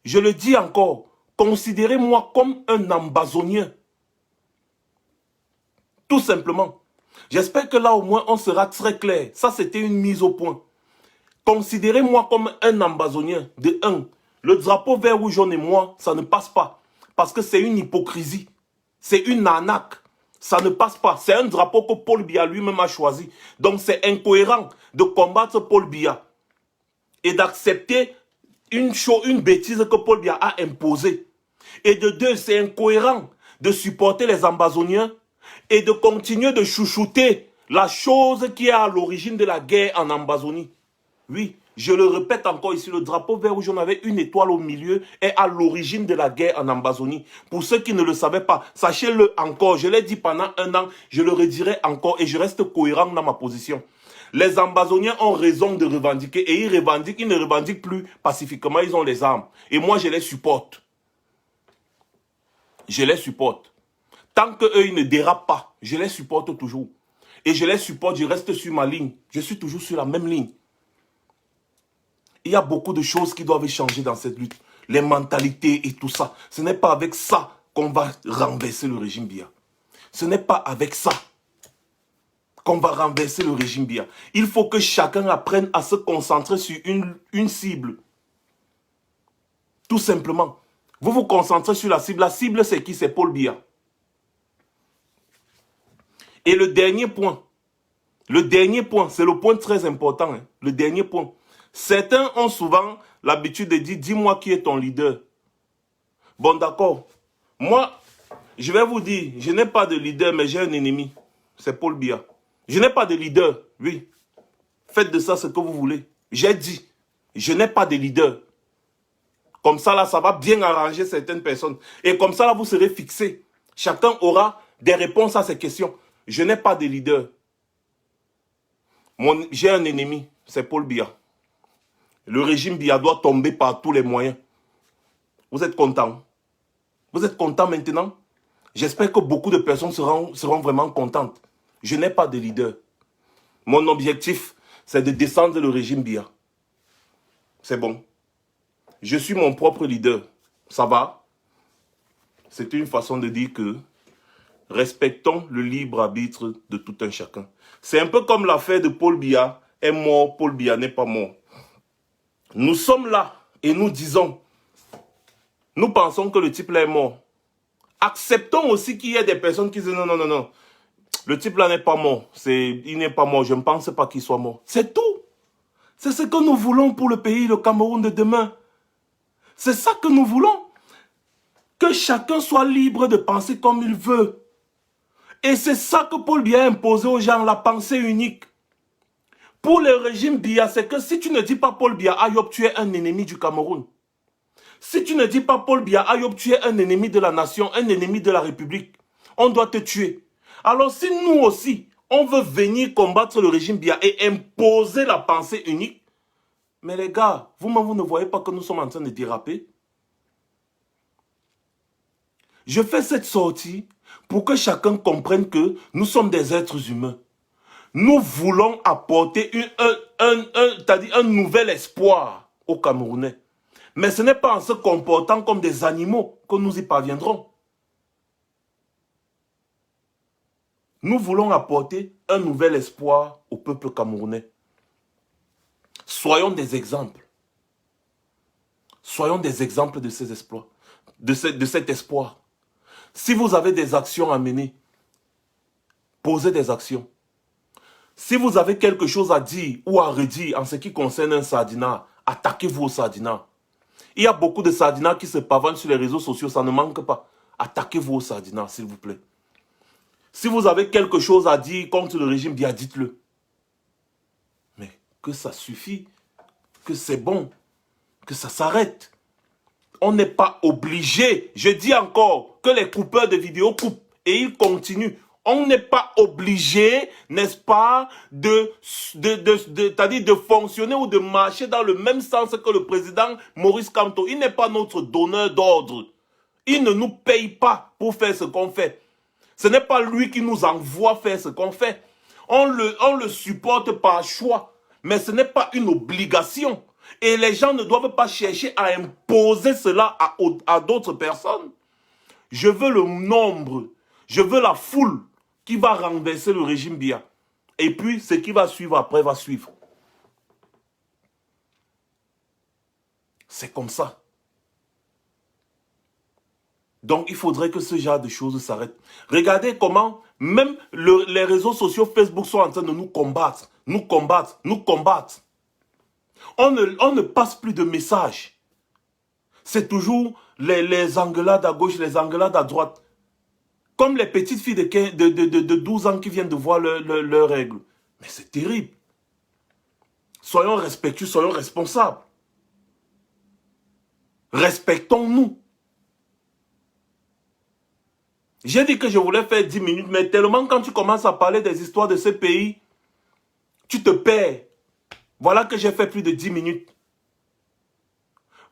Je le dis encore, considérez-moi comme un ambazonien. Tout simplement. J'espère que là au moins on sera très clair. Ça c'était une mise au point. Considérez-moi comme un ambazonien. De un, le drapeau vert, rouge, jaune et moi, ça ne passe pas. Parce que c'est une hypocrisie. C'est une arnaque. Ça ne passe pas. C'est un drapeau que Paul Biya lui-même a choisi. Donc c'est incohérent de combattre Paul Biya et d'accepter une bêtise que Paul Biya a imposée. Et de deux, c'est incohérent de supporter les ambazoniens et de continuer de chouchouter la chose qui est à l'origine de la guerre en Ambazonie. Oui, je le répète encore ici, le drapeau vert rouge, on avait une étoile au milieu, est à l'origine de la guerre en Ambazonie. Pour ceux qui ne le savaient pas, sachez-le encore, je l'ai dit pendant un an, je le redirai encore et je reste cohérent dans ma position. Les Ambazoniens ont raison de revendiquer et ils ne revendiquent plus pacifiquement, ils ont les armes. Et moi, je les supporte. Je les supporte. Tant qu'eux, ils ne dérapent pas, je les supporte toujours. Et je les supporte, je reste sur ma ligne. Je suis toujours sur la même ligne. Il y a beaucoup de choses qui doivent changer dans cette lutte. Les mentalités et tout ça. Ce n'est pas avec ça qu'on va renverser le régime Biya. Ce n'est pas avec ça qu'on va renverser le régime Biya. Il faut que chacun apprenne à se concentrer sur une cible. Tout simplement. Vous vous concentrez sur la cible. La cible, c'est qui? C'est Paul Biya. Et le dernier point, c'est le point très important. Hein, le dernier point. Certains ont souvent l'habitude de dire, dis-moi qui est ton leader. Bon, d'accord. Moi, je vais vous dire, je n'ai pas de leader, mais j'ai un ennemi. C'est Paul Biya. Je n'ai pas de leader, oui. Faites de ça ce que vous voulez. J'ai dit, je n'ai pas de leader. Comme ça, là, ça va bien arranger certaines personnes. Et comme ça, là, vous serez fixés. Chacun aura des réponses à ces questions. Je n'ai pas de leader. J'ai un ennemi, c'est Paul Biya. Le régime Biya doit tomber par tous les moyens. Vous êtes contents? Vous êtes contents maintenant? J'espère que beaucoup de personnes seront vraiment contentes. Je n'ai pas de leader. Mon objectif, c'est de descendre le régime Biya. C'est bon. Je suis mon propre leader. Ça va? C'est une façon de dire que respectons le libre arbitre de tout un chacun. C'est un peu comme l'affaire de Paul Biya est mort, Paul Biya n'est pas mort. Nous sommes là et nous disons, nous pensons que le type là est mort. Acceptons aussi qu'il y ait des personnes qui disent non, non, non, non. Le type là n'est pas mort. Il n'est pas mort. Je ne pense pas qu'il soit mort. C'est tout. C'est ce que nous voulons pour le pays, le Cameroun de demain. C'est ça que nous voulons. Que chacun soit libre de penser comme il veut. Et c'est ça que Paul Biya a imposé aux gens, la pensée unique. Pour le régime Biya, c'est que si tu ne dis pas Paul Biya, Ayob, tu es un ennemi du Cameroun. Si tu ne dis pas Paul Biya Ayoub, tu es un ennemi de la nation, un ennemi de la République, on doit te tuer. Alors si nous aussi, on veut venir combattre le régime Biya et imposer la pensée unique, mais les gars, vous-même, vous ne voyez pas que nous sommes en train de déraper? Je fais cette sortie pour que chacun comprenne que nous sommes des êtres humains. Nous voulons apporter un nouvel espoir aux Camerounais. Mais ce n'est pas en se comportant comme des animaux que nous y parviendrons. Nous voulons apporter un nouvel espoir au peuple camerounais. Soyons des exemples. Soyons des exemples de ces exploits, de cet espoir. Si vous avez des actions à mener, posez des actions. Si vous avez quelque chose à dire ou à redire en ce qui concerne un sardinat, attaquez-vous au sardinat. Il y a beaucoup de sardinats qui se pavanent sur les réseaux sociaux, ça ne manque pas. Attaquez-vous au sardinat, s'il vous plaît. Si vous avez quelque chose à dire contre le régime, bien dites-le. Mais que ça suffit, que c'est bon, que ça s'arrête. On n'est pas obligé, je dis encore, que les coupeurs de vidéos coupent et ils continuent. On n'est pas obligé, n'est-ce pas, de fonctionner ou de marcher dans le même sens que le président Maurice Kamto. Il n'est pas notre donneur d'ordre. Il ne nous paye pas pour faire ce qu'on fait. Ce n'est pas lui qui nous envoie faire ce qu'on fait. On le supporte par choix, mais ce n'est pas une obligation. Et les gens ne doivent pas chercher à imposer cela à d'autres personnes. Je veux le nombre, je veux la foule qui va renverser le régime Biya. Et puis, ce qui va suivre après va suivre. C'est comme ça. Donc, il faudrait que ce genre de choses s'arrêtent. Regardez comment même les réseaux sociaux Facebook sont en train de nous combattre. Nous combattre, nous combattre. On ne passe plus de messages. C'est toujours les engueulades à gauche, les engueulades à droite. Comme les petites filles de 12 ans qui viennent de voir leurs règles. Mais c'est terrible. Soyons respectueux, soyons responsables. Respectons-nous. J'ai dit que je voulais faire 10 minutes, mais tellement quand tu commences à parler des histoires de ce pays, tu te perds. Voilà que j'ai fait plus de 10 minutes.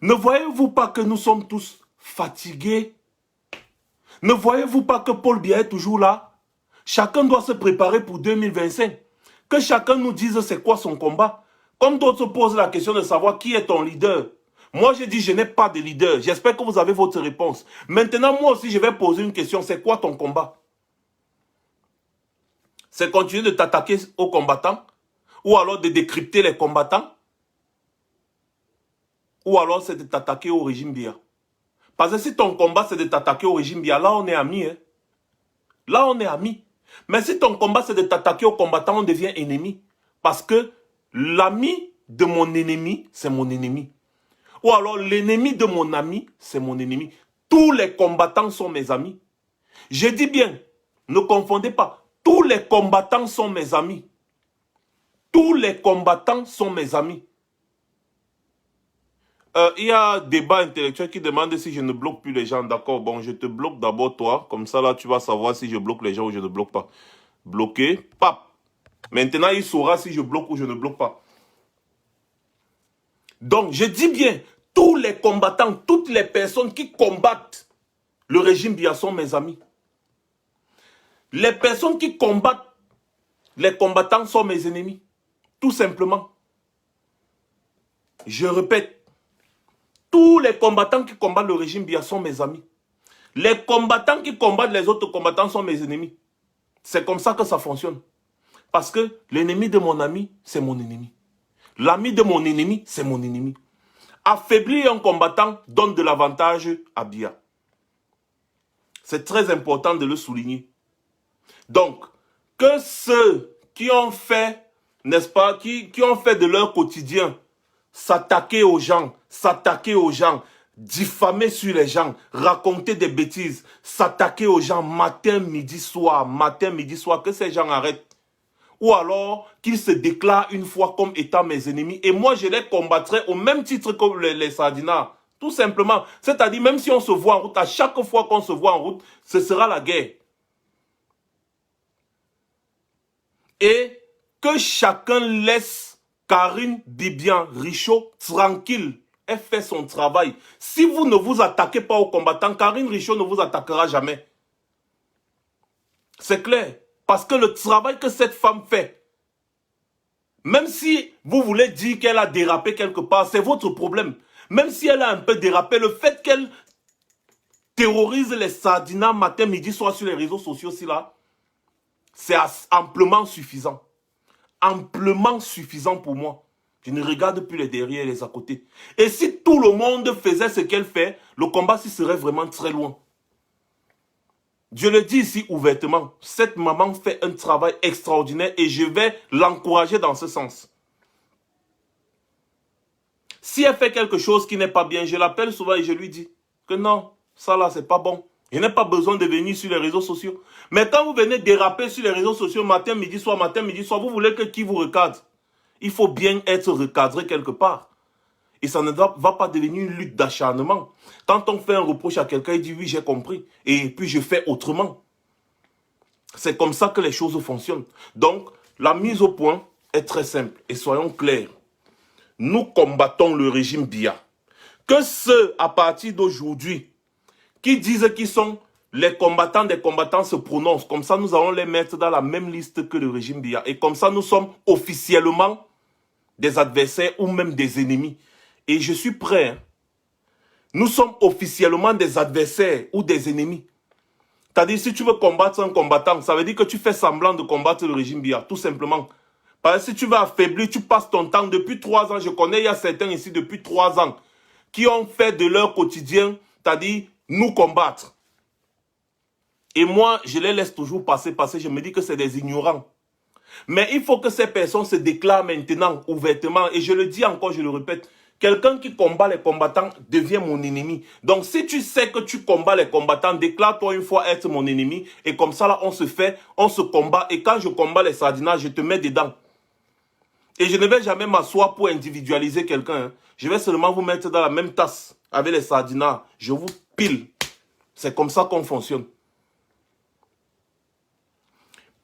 Ne voyez-vous pas que nous sommes tous fatigués? Ne voyez-vous pas que Paul Biya est toujours là? Chacun doit se préparer pour 2025. Que chacun nous dise c'est quoi son combat. Comme d'autres posent la question de savoir qui est ton leader. Moi, je dis je n'ai pas de leader. J'espère que vous avez votre réponse. Maintenant, moi aussi, je vais poser une question. C'est quoi ton combat? C'est continuer de t'attaquer aux combattants? Ou alors de décrypter les combattants? Ou alors c'est de t'attaquer au régime Biya? Parce que si ton combat c'est de t'attaquer au régime Biya, là on est amis. Hein? Là on est amis. Mais si ton combat c'est de t'attaquer aux combattants, on devient ennemi. Parce que l'ami de mon ennemi, c'est mon ennemi. Ou alors l'ennemi de mon ami, c'est mon ennemi. Tous les combattants sont mes amis. Je dis bien, ne confondez pas. Tous les combattants sont mes amis. Tous les combattants sont mes amis. Il y a un débat intellectuel qui demande si je ne bloque plus les gens. D'accord, bon, je te bloque d'abord toi. Comme ça, là, tu vas savoir si je bloque les gens ou je ne bloque pas. Bloqué, pap. Maintenant, il saura si je bloque ou je ne bloque pas. Donc, je dis bien, tous les combattants, toutes les personnes qui combattent le régime Biya sont mes amis. Les personnes qui combattent les combattants sont mes ennemis. Tout simplement. Je répète, tous les combattants qui combattent le régime Biya sont mes amis. Les combattants qui combattent les autres combattants sont mes ennemis. C'est comme ça que ça fonctionne. Parce que l'ennemi de mon ami, c'est mon ennemi. L'ami de mon ennemi, c'est mon ennemi. Affaiblir un combattant donne de l'avantage à Biya. C'est très important de le souligner. Donc, que ceux qui ont fait, n'est-ce pas, qui ont fait de leur quotidien s'attaquer aux gens, diffamer sur les gens, raconter des bêtises, s'attaquer aux gens matin, midi, soir, que ces gens arrêtent. Ou alors qu'ils se déclarent une fois comme étant mes ennemis. Et moi, je les combattrai au même titre que les sardinats Tout simplement. C'est-à-dire, même si on se voit en route, à chaque fois qu'on se voit en route, ce sera la guerre. Et que chacun laisse Karine Bibian Richaud tranquille. Elle fait son travail. Si vous ne vous attaquez pas aux combattants, Karine Richaud ne vous attaquera jamais. C'est clair. Parce que le travail que cette femme fait, même si vous voulez dire qu'elle a dérapé quelque part, c'est votre problème. Même si elle a un peu dérapé, le fait qu'elle terrorise les sardinats matin, midi, soir sur les réseaux sociaux, c'est amplement suffisant. Amplement suffisant pour moi. Je ne regarde plus les derrière et les à côté. Et si tout le monde faisait ce qu'elle fait, le combat serait vraiment très loin. Je le dis ici ouvertement, cette maman fait un travail extraordinaire et je vais l'encourager dans ce sens. Si elle fait quelque chose qui n'est pas bien, je l'appelle souvent et je lui dis que non, ça là, c'est pas bon. Je n'ai pas besoin de venir sur les réseaux sociaux. Mais quand vous venez déraper sur les réseaux sociaux matin, midi, soir, vous voulez que qui vous recadre? Il faut bien être recadré quelque part. Et ça ne va pas devenir une lutte d'acharnement. Quand on fait un reproche à quelqu'un, il dit oui, j'ai compris. Et puis je fais autrement. C'est comme ça que les choses fonctionnent. Donc, la mise au point est très simple. Et soyons clairs. Nous combattons le régime Biya. Que ceux, à partir d'aujourd'hui, qui disent qu'ils sont les combattants des combattants se prononcent. Comme ça, nous allons les mettre dans la même liste que le régime Biya. Et comme ça, nous sommes officiellement des adversaires ou même des ennemis. Et je suis prêt. Hein. Nous sommes officiellement des adversaires ou des ennemis. C'est-à-dire, si tu veux combattre un combattant, ça veut dire que tu fais semblant de combattre le régime Biya, tout simplement. Parce que si tu veux affaiblir, tu passes ton temps. Depuis 3 ans, je connais, il y a certains ici depuis 3 ans, qui ont fait de leur quotidien, c'est-à-dire nous combattre. Et moi, je les laisse toujours passer, je me dis que c'est des ignorants. Mais il faut que ces personnes se déclarent maintenant, ouvertement. Et je le dis encore, je le répète, quelqu'un qui combat les combattants devient mon ennemi. Donc si tu sais que tu combats les combattants, déclare-toi une fois être mon ennemi. Et comme ça, là, on se combat. Et quand je combats les sardinats, je te mets dedans. Et je ne vais jamais m'asseoir pour individualiser quelqu'un. Hein. Je vais seulement vous mettre dans la même tasse avec les sardinats. Je vous pile. C'est comme ça qu'on fonctionne.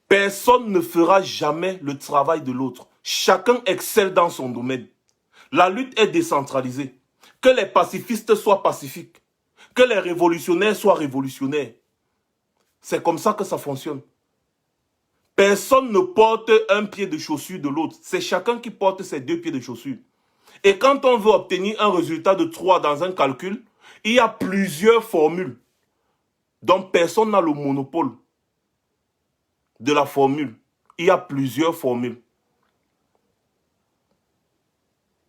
Personne ne fera jamais le travail de l'autre. Chacun excelle dans son domaine. La lutte est décentralisée. Que les pacifistes soient pacifiques. Que les révolutionnaires soient révolutionnaires. C'est comme ça que ça fonctionne. Personne ne porte un pied de chaussure de l'autre. C'est chacun qui porte ses 2 pieds de chaussure. Et quand on veut obtenir un résultat de 3 dans un calcul, il y a plusieurs formules. Donc personne n'a le monopole de la formule. Il y a plusieurs formules.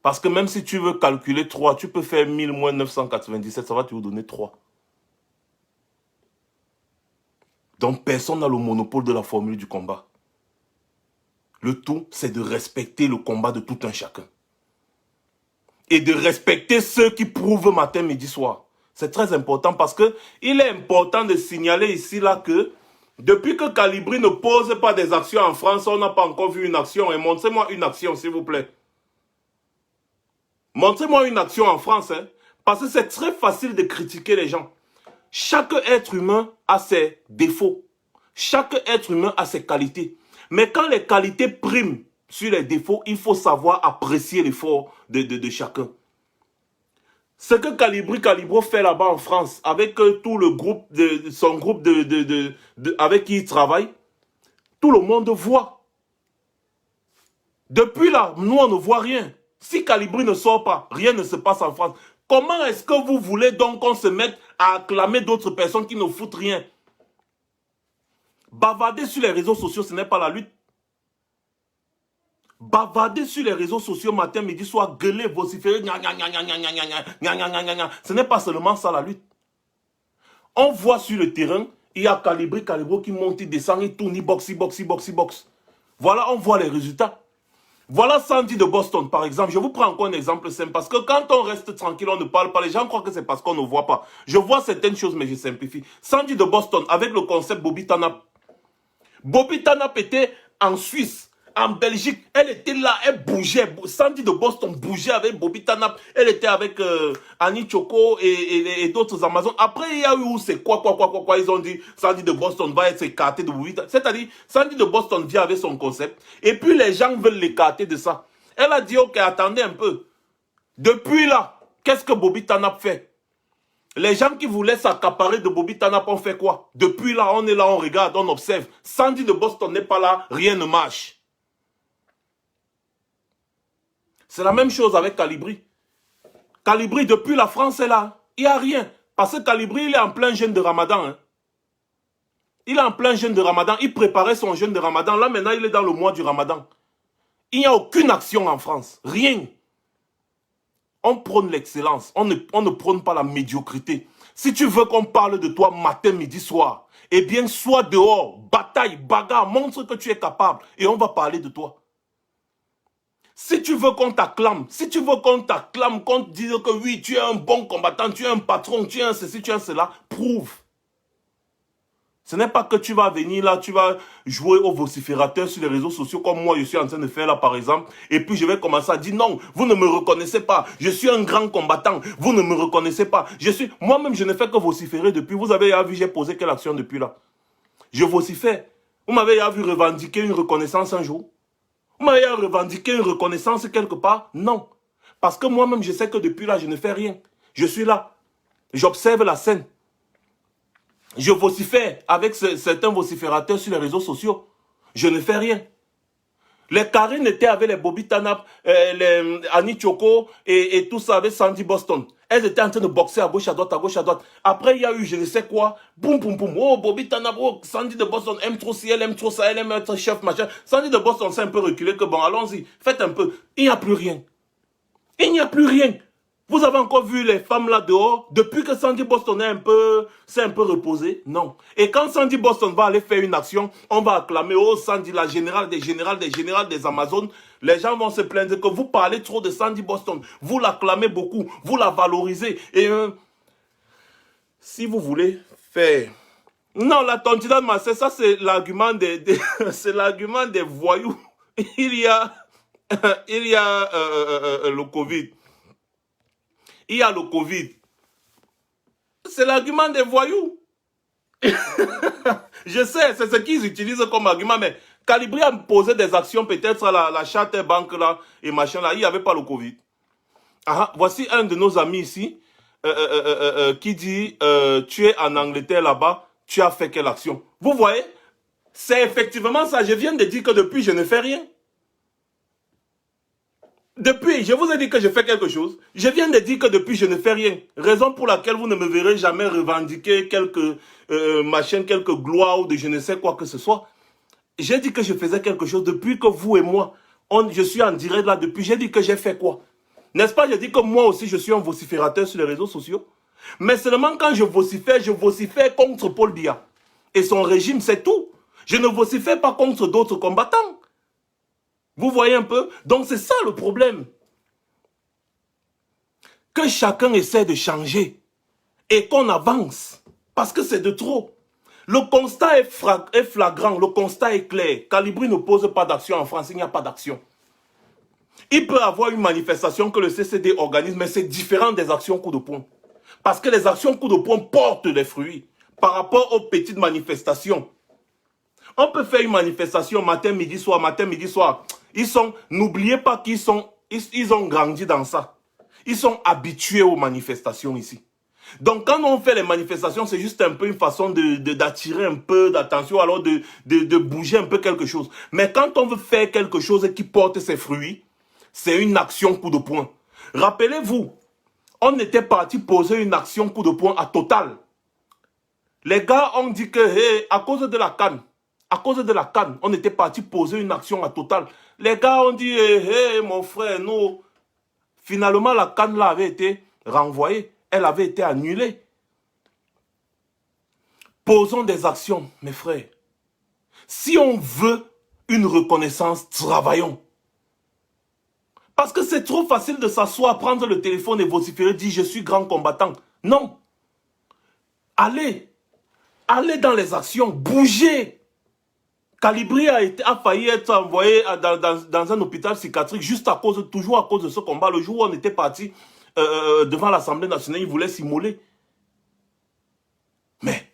Parce que même si tu veux calculer 3, tu peux faire 1000 moins 997, ça va te donner 3. Donc personne n'a le monopole de la formule du combat. Le tout, c'est de respecter le combat de tout un chacun. Et de respecter ceux qui prouvent matin, midi, soir. C'est très important parce que il est important de signaler ici là que depuis que Calibri ne pose pas des actions en France, on n'a pas encore vu une action. Et montrez-moi une action, s'il vous plaît. Montrez-moi une action en France. Hein, parce que c'est très facile de critiquer les gens. Chaque être humain a ses défauts. Chaque être humain a ses qualités. Mais quand les qualités priment sur les défauts, il faut savoir apprécier l'effort de chacun. Ce que Calibro fait là-bas en France, avec tout le groupe, son groupe avec qui il travaille, tout le monde voit. Depuis là, nous on ne voit rien. Si Calibri ne sort pas, rien ne se passe en France. Comment est-ce que vous voulez donc qu'on se mette à acclamer d'autres personnes qui ne foutent rien? Bavarder sur les réseaux sociaux, ce n'est pas la lutte. Bavarder sur les réseaux sociaux matin, midi, soir, gueuler, vociférer, ce n'est pas seulement ça la lutte. On voit sur le terrain, il y a Calibro qui monte, il descend, il tourne, il boxe. Voilà, on voit les résultats. Voilà Sandy de Boston, par exemple. Je vous prends encore un exemple simple, parce que quand on reste tranquille, on ne parle pas, les gens croient que c'est parce qu'on ne voit pas. Je vois certaines choses, mais je simplifie. Sandy de Boston, avec le concept Bobby Tanap. Bobby Tanap était en Suisse, en Belgique, elle était là, elle bougeait. Sandy de Boston bougeait avec Bobby Tanap. Elle était avec Annie Choco et d'autres Amazones. Après, il y a eu où c'est quoi. Ils ont dit Sandy de Boston va être écarté de Bobby Tanap. C'est-à-dire, Sandy de Boston vient avec son concept. Et puis, les gens veulent l'écarter de ça. Elle a dit, ok, attendez un peu. Depuis là, qu'est-ce que Bobby Tanap fait? Les gens qui voulaient s'accaparer de Bobby Tanap ont fait quoi? Depuis là, on est là, on regarde, on observe. Sandy de Boston n'est pas là, rien ne marche. C'est la même chose avec Calibri. Calibri, depuis la France est là. Il n'y a rien. Parce que Calibri, il est en plein jeûne de Ramadan. Hein. Il est en plein jeûne de Ramadan. Il préparait son jeûne de Ramadan. Là, maintenant, il est dans le mois du Ramadan. Il n'y a aucune action en France. Rien. On prône l'excellence. On ne prône pas la médiocrité. Si tu veux qu'on parle de toi matin, midi, soir, eh bien, sois dehors, bataille, bagarre, montre que tu es capable et on va parler de toi. Si tu veux qu'on t'acclame, qu'on te dise que oui, tu es un bon combattant, tu es un patron, tu es un ceci, tu es un cela, prouve. Ce n'est pas que tu vas venir là, tu vas jouer au vociférateur sur les réseaux sociaux comme moi je suis en train de faire là par exemple. Et puis je vais commencer à dire non, vous ne me reconnaissez pas. Je suis un grand combattant, vous ne me reconnaissez pas. Moi-même je ne fais que vociférer depuis. Vous avez vu, j'ai posé quelle action depuis là? Je vocifère. Vous m'avez vu revendiquer une reconnaissance un jour? Vous m'avez revendiqué une reconnaissance quelque part? Non. Parce que moi-même je sais que depuis là je ne fais rien. Je suis là. J'observe la scène. Je vocifère avec certains vociférateurs sur les réseaux sociaux. Je ne fais rien. Les Karine étaient avec les Bobby Tanap, les Annie Choco et tout ça avec Sandy Boston. Elles étaient en train de boxer à gauche, à droite, à gauche, à droite. Après, il y a eu je ne sais quoi. Boum, boum, boum. Oh, Bobby Tanap, oh, Sandy de Boston aime trop si elle aime trop ça, elle aime être chef, machin. Sandy de Boston s'est un peu reculé que bon, allons-y, faites un peu. Il n'y a plus rien. Il n'y a plus rien. Vous avez encore vu les femmes là dehors? Depuis que Sandy Boston s'est un peu reposé? Non. Et quand Sandy Boston va aller faire une action, on va acclamer, oh Sandy, la générale des Amazones. Les gens vont se plaindre que vous parlez trop de Sandy Boston. Vous l'acclamez beaucoup, vous la valorisez. Et si vous voulez faire... Non, la tontine de Marseille, ça c'est l'argument c'est l'argument des voyous. Il y a le Covid. Il y a le Covid. C'est l'argument des voyous. Je sais, c'est ce qu'ils utilisent comme argument, mais Calibri a posé des actions peut-être à la Charter Bank là et machin là, il n'y avait pas le Covid. Ah, voici un de nos amis ici qui dit tu es en Angleterre là-bas, tu as fait quelle action? Vous voyez, c'est effectivement ça. Je viens de dire que depuis je ne fais rien. Depuis, je vous ai dit que je fais quelque chose. Je viens de dire que depuis, je ne fais rien. Raison pour laquelle vous ne me verrez jamais revendiquer quelques quelques gloires ou de je ne sais quoi que ce soit. J'ai dit que je faisais quelque chose depuis que vous et moi, je suis en direct là depuis. J'ai dit que j'ai fait quoi? N'est-ce pas? J'ai dit que moi aussi, je suis un vociférateur sur les réseaux sociaux. Mais seulement quand je vocifère contre Paul Biya et son régime, c'est tout. Je ne vocifère pas contre d'autres combattants. Vous voyez un peu? Donc c'est ça le problème. Que chacun essaie de changer et qu'on avance. Parce que c'est de trop. Le constat est flagrant, le constat est clair. Calibri ne pose pas d'action en France, il n'y a pas d'action. Il peut y avoir une manifestation que le CCD organise, mais c'est différent des actions coup de poing. Parce que les actions coup de poing portent des fruits par rapport aux petites manifestations. On peut faire une manifestation matin, midi, soir, matin, midi, soir. N'oubliez pas qu'ils ont grandi dans ça. Ils sont habitués aux manifestations ici. Donc quand on fait les manifestations, c'est juste un peu une façon d'attirer un peu d'attention, alors de bouger un peu quelque chose. Mais quand on veut faire quelque chose qui porte ses fruits, c'est une action coup de poing. Rappelez-vous, on était parti poser une action coup de poing à Total. Les gars ont dit que hey, à cause de la canne, on était parti poser une action à Total. Les gars ont dit, hey, mon frère, non. Finalement, la canne là avait été renvoyée. Elle avait été annulée. Posons des actions, mes frères. Si on veut une reconnaissance, travaillons. Parce que c'est trop facile de s'asseoir, prendre le téléphone et vociférer, dire je suis grand combattant. Non. Allez dans les actions, bougez. Calibri a failli être envoyé dans un hôpital psychiatrique juste toujours à cause de ce combat. Le jour où on était parti devant l'Assemblée nationale, il voulait s'immoler. Mais,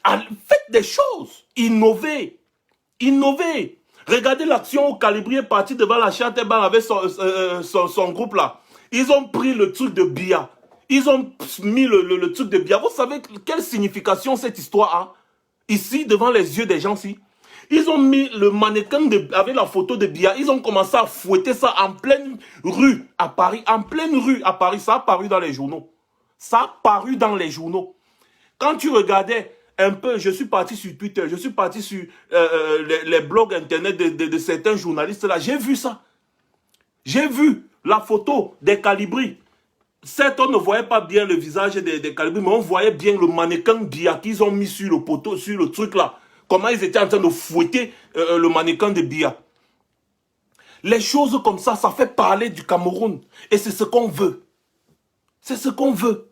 faites des choses. Innovez. Innovez. Regardez l'action où Calibri est parti devant la Chatterban avec son groupe là. Ils ont pris le truc de Biya. Ils ont mis le truc de Biya. Vous savez quelle signification cette histoire a? Ici, devant les yeux des gens, si. Ils ont mis le mannequin avec la photo de Biya. Ils ont commencé à fouetter ça en pleine rue à Paris. En pleine rue à Paris. Ça a paru dans les journaux. Ça a paru dans les journaux. Quand tu regardais un peu, je suis parti sur Twitter, je suis parti sur les blogs internet de certains journalistes là. J'ai vu ça. J'ai vu la photo des Calibri. Certes, on ne voyait pas bien le visage des Calibri, mais on voyait bien le mannequin Biya qu'ils ont mis sur le poteau, sur le truc là. Comment ils étaient en train de fouetter le mannequin de Biya. Les choses comme ça fait parler du Cameroun. Et c'est ce qu'on veut. C'est ce qu'on veut.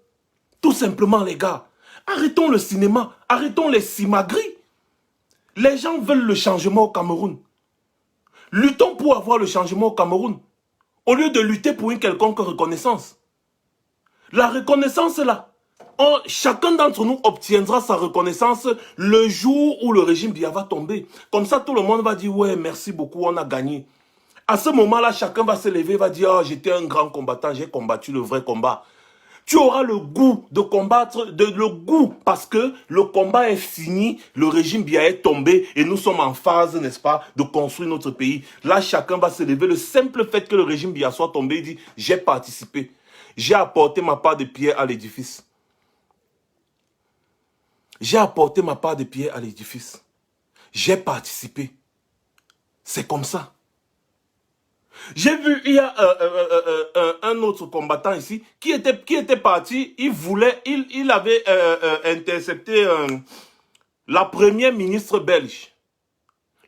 Tout simplement, les gars. Arrêtons le cinéma. Arrêtons les simagris. Les gens veulent le changement au Cameroun. Luttons pour avoir le changement au Cameroun. Au lieu de lutter pour une quelconque reconnaissance. La reconnaissance là, chacun d'entre nous obtiendra sa reconnaissance le jour où le régime Biya va tomber. Comme ça, tout le monde va dire, ouais, merci beaucoup, on a gagné. À ce moment-là, chacun va se lever, va dire, oh, j'étais un grand combattant, j'ai combattu le vrai combat. Tu auras le goût de combattre, le goût, parce que le combat est fini, le régime Biya est tombé et nous sommes en phase, n'est-ce pas, de construire notre pays. Là, chacun va se lever. Le simple fait que le régime Biya soit tombé, il dit, j'ai participé. J'ai apporté ma part de pierre à l'édifice. J'ai apporté ma part de pierre à l'édifice. J'ai participé. C'est comme ça. J'ai vu, il y a un autre combattant ici qui était parti, il avait intercepté la première ministre belge.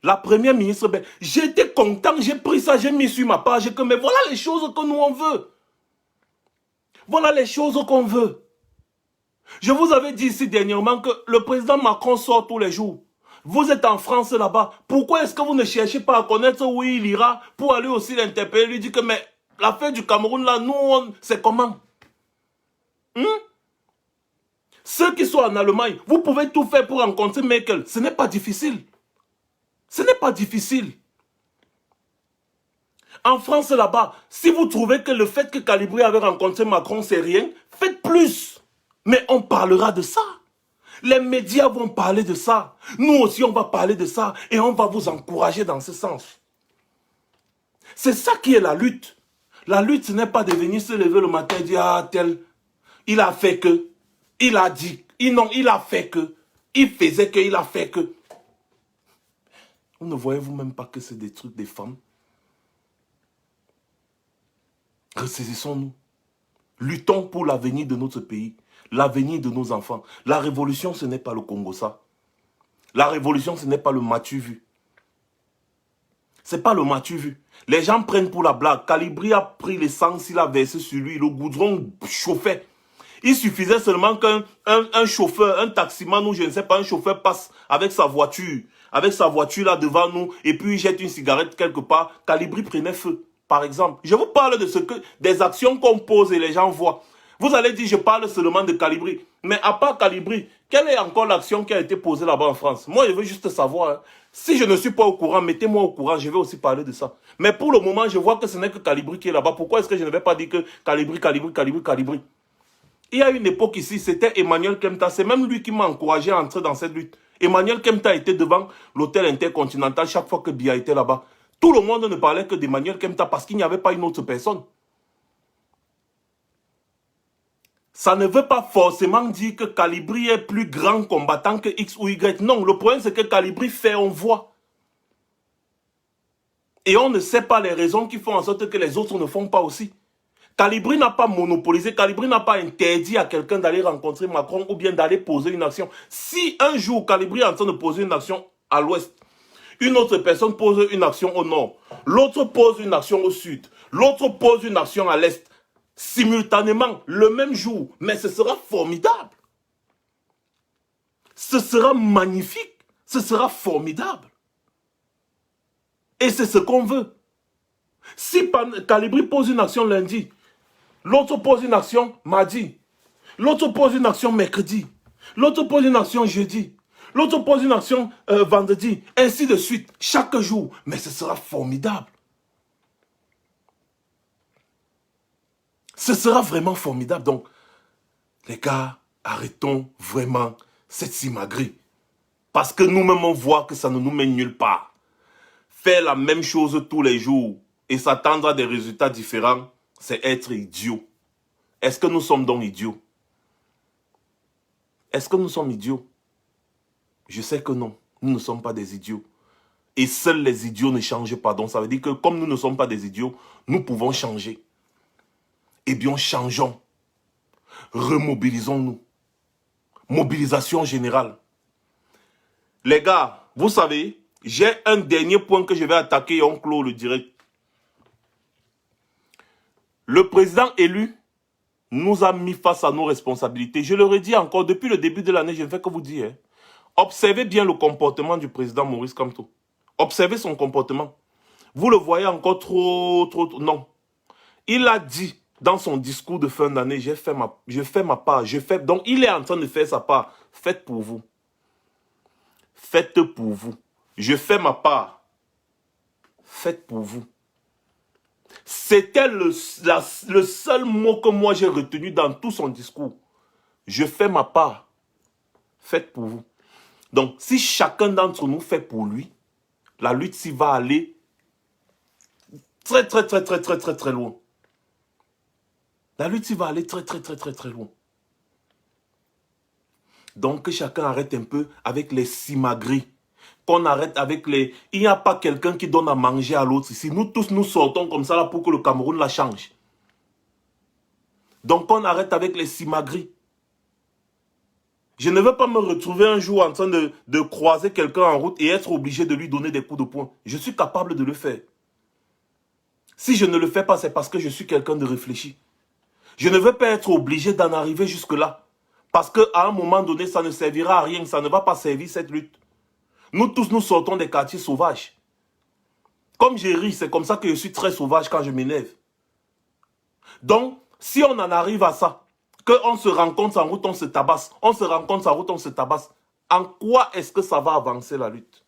La première ministre belge. J'étais content, j'ai pris ça, j'ai mis sur ma page, mais voilà les choses que nous on veut. Voilà les choses qu'on veut. Je vous avais dit ici dernièrement que le président Macron sort tous les jours. Vous êtes en France là-bas. Pourquoi est-ce que vous ne cherchez pas à connaître où il ira pour aller aussi l'interpeller, lui dire que mais l'affaire du Cameroun là, nous, c'est comment? Ceux qui sont en Allemagne, vous pouvez tout faire pour rencontrer Merkel. Ce n'est pas difficile. Ce n'est pas difficile. En France là-bas, si vous trouvez que le fait que Calibri avait rencontré Macron, c'est rien, faites plus. Mais on parlera de ça. Les médias vont parler de ça. Nous aussi, on va parler de ça. Et on va vous encourager dans ce sens. C'est ça qui est la lutte. La lutte, ce n'est pas de venir se lever le matin et dire, ah, tel, il a fait que, il a dit, non, il a fait que, il faisait que, il a fait que. Vous ne voyez-vous même pas que c'est des trucs des femmes? Ressaisissons-nous. Luttons pour l'avenir de notre pays, l'avenir de nos enfants. La révolution, ce n'est pas le Congo, ça. La révolution, ce n'est pas le Matu vu. Ce n'est pas le Matu vu. Les gens prennent pour la blague. Calibri a pris l'essence, il a versé sur lui, le goudron chauffait. Il suffisait seulement qu'un chauffeur, un taximan ou je ne sais pas, un chauffeur passe avec sa voiture là devant nous et puis il jette une cigarette quelque part. Calibri prenait feu. Par exemple, je vous parle de des actions qu'on pose et les gens voient. Vous allez dire, je parle seulement de Calibri. Mais à part Calibri, quelle est encore l'action qui a été posée là-bas en France? Moi, je veux juste savoir. Hein. Si je ne suis pas au courant, mettez-moi au courant, je vais aussi parler de ça. Mais pour le moment, je vois que ce n'est que Calibri qui est là-bas. Pourquoi est-ce que je ne vais pas dire que Calibri? Il y a une époque ici, c'était Emmanuel Kemta. C'est même lui qui m'a encouragé à entrer dans cette lutte. Emmanuel Kemta était devant l'hôtel intercontinental chaque fois que Biya était là-bas. Tout le monde ne parlait que d'Emmanuel Kemta parce qu'il n'y avait pas une autre personne. Ça ne veut pas forcément dire que Calibri est plus grand combattant que X ou Y. Non, le problème c'est que Calibri fait, on voit. Et on ne sait pas les raisons qui font en sorte que les autres ne font pas aussi. Calibri n'a pas monopolisé, Calibri n'a pas interdit à quelqu'un d'aller rencontrer Macron ou bien d'aller poser une action. Si un jour Calibri est en train de poser une action à l'ouest, une autre personne pose une action au nord, l'autre pose une action au sud, l'autre pose une action à l'est, simultanément, le même jour. Mais ce sera formidable. Ce sera magnifique. Ce sera formidable. Et c'est ce qu'on veut. Si Calibri pose une action lundi, l'autre pose une action mardi, l'autre pose une action mercredi, l'autre pose une action jeudi, l'autre pose une action vendredi, ainsi de suite, chaque jour. Mais ce sera formidable. Ce sera vraiment formidable. Donc, les gars, arrêtons vraiment cette simagrée. Parce que nous-mêmes, on voit que ça ne nous mène nulle part. Faire la même chose tous les jours et s'attendre à des résultats différents, c'est être idiot. Est-ce que nous sommes donc idiots? Est-ce que nous sommes idiots? Je sais que non. Nous ne sommes pas des idiots. Et seuls les idiots ne changent pas. Donc ça veut dire que comme nous ne sommes pas des idiots, nous pouvons changer. Eh bien, changeons. Remobilisons-nous. Mobilisation générale. Les gars, vous savez, j'ai un dernier point que je vais attaquer et on clôt le direct. Le président élu nous a mis face à nos responsabilités. Je le redis encore, depuis le début de l'année, je ne fais que vous dire. Observez bien le comportement du président Maurice Kamto. Observez son comportement. Vous le voyez encore trop. Non. Il a dit dans son discours de fin d'année, je fais ma part. Donc il est en train de faire sa part. Faites pour vous. Faites pour vous. Je fais ma part. Faites pour vous. C'était le seul mot que moi j'ai retenu dans tout son discours. Je fais ma part. Faites pour vous. Donc, si chacun d'entre nous fait pour lui, la lutte s'y va aller très loin. La lutte s'y va aller très loin. Donc, que chacun arrête un peu avec les simagrées. Qu'on arrête avec les... Il n'y a pas quelqu'un qui donne à manger à l'autre ici. Nous tous, nous sortons comme ça là pour que le Cameroun la change. Donc, on arrête avec les simagrées. Je ne veux pas me retrouver un jour en train de croiser quelqu'un en route et être obligé de lui donner des coups de poing. Je suis capable de le faire. Si je ne le fais pas, c'est parce que je suis quelqu'un de réfléchi. Je ne veux pas être obligé d'en arriver jusque-là. Parce qu'à un moment donné, ça ne servira à rien. Ça ne va pas servir cette lutte. Nous tous, nous sortons des quartiers sauvages. Comme j'ai ri, c'est comme ça que je suis très sauvage quand je m'énerve. Donc, si on en arrive à ça, qu'on se rencontre en route, on se tabasse. On se rencontre en route, on se tabasse. En quoi est-ce que ça va avancer la lutte?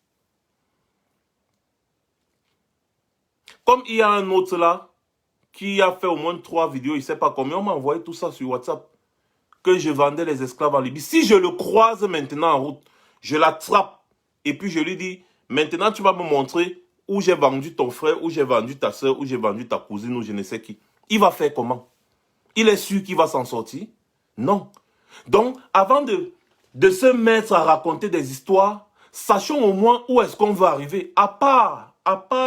Comme il y a un autre là, qui a fait au moins 3 vidéos, il ne sait pas combien, on m'a envoyé tout ça sur WhatsApp, que je vendais les esclaves en Libye. Si je le croise maintenant en route, je l'attrape. Et puis je lui dis, maintenant tu vas me montrer où j'ai vendu ton frère, où j'ai vendu ta soeur, où j'ai vendu ta cousine, ou je ne sais qui. Il va faire comment? Il est sûr qu'il va s'en sortir? Non. Donc, avant de se mettre à raconter des histoires, sachons au moins où est-ce qu'on veut arriver. À part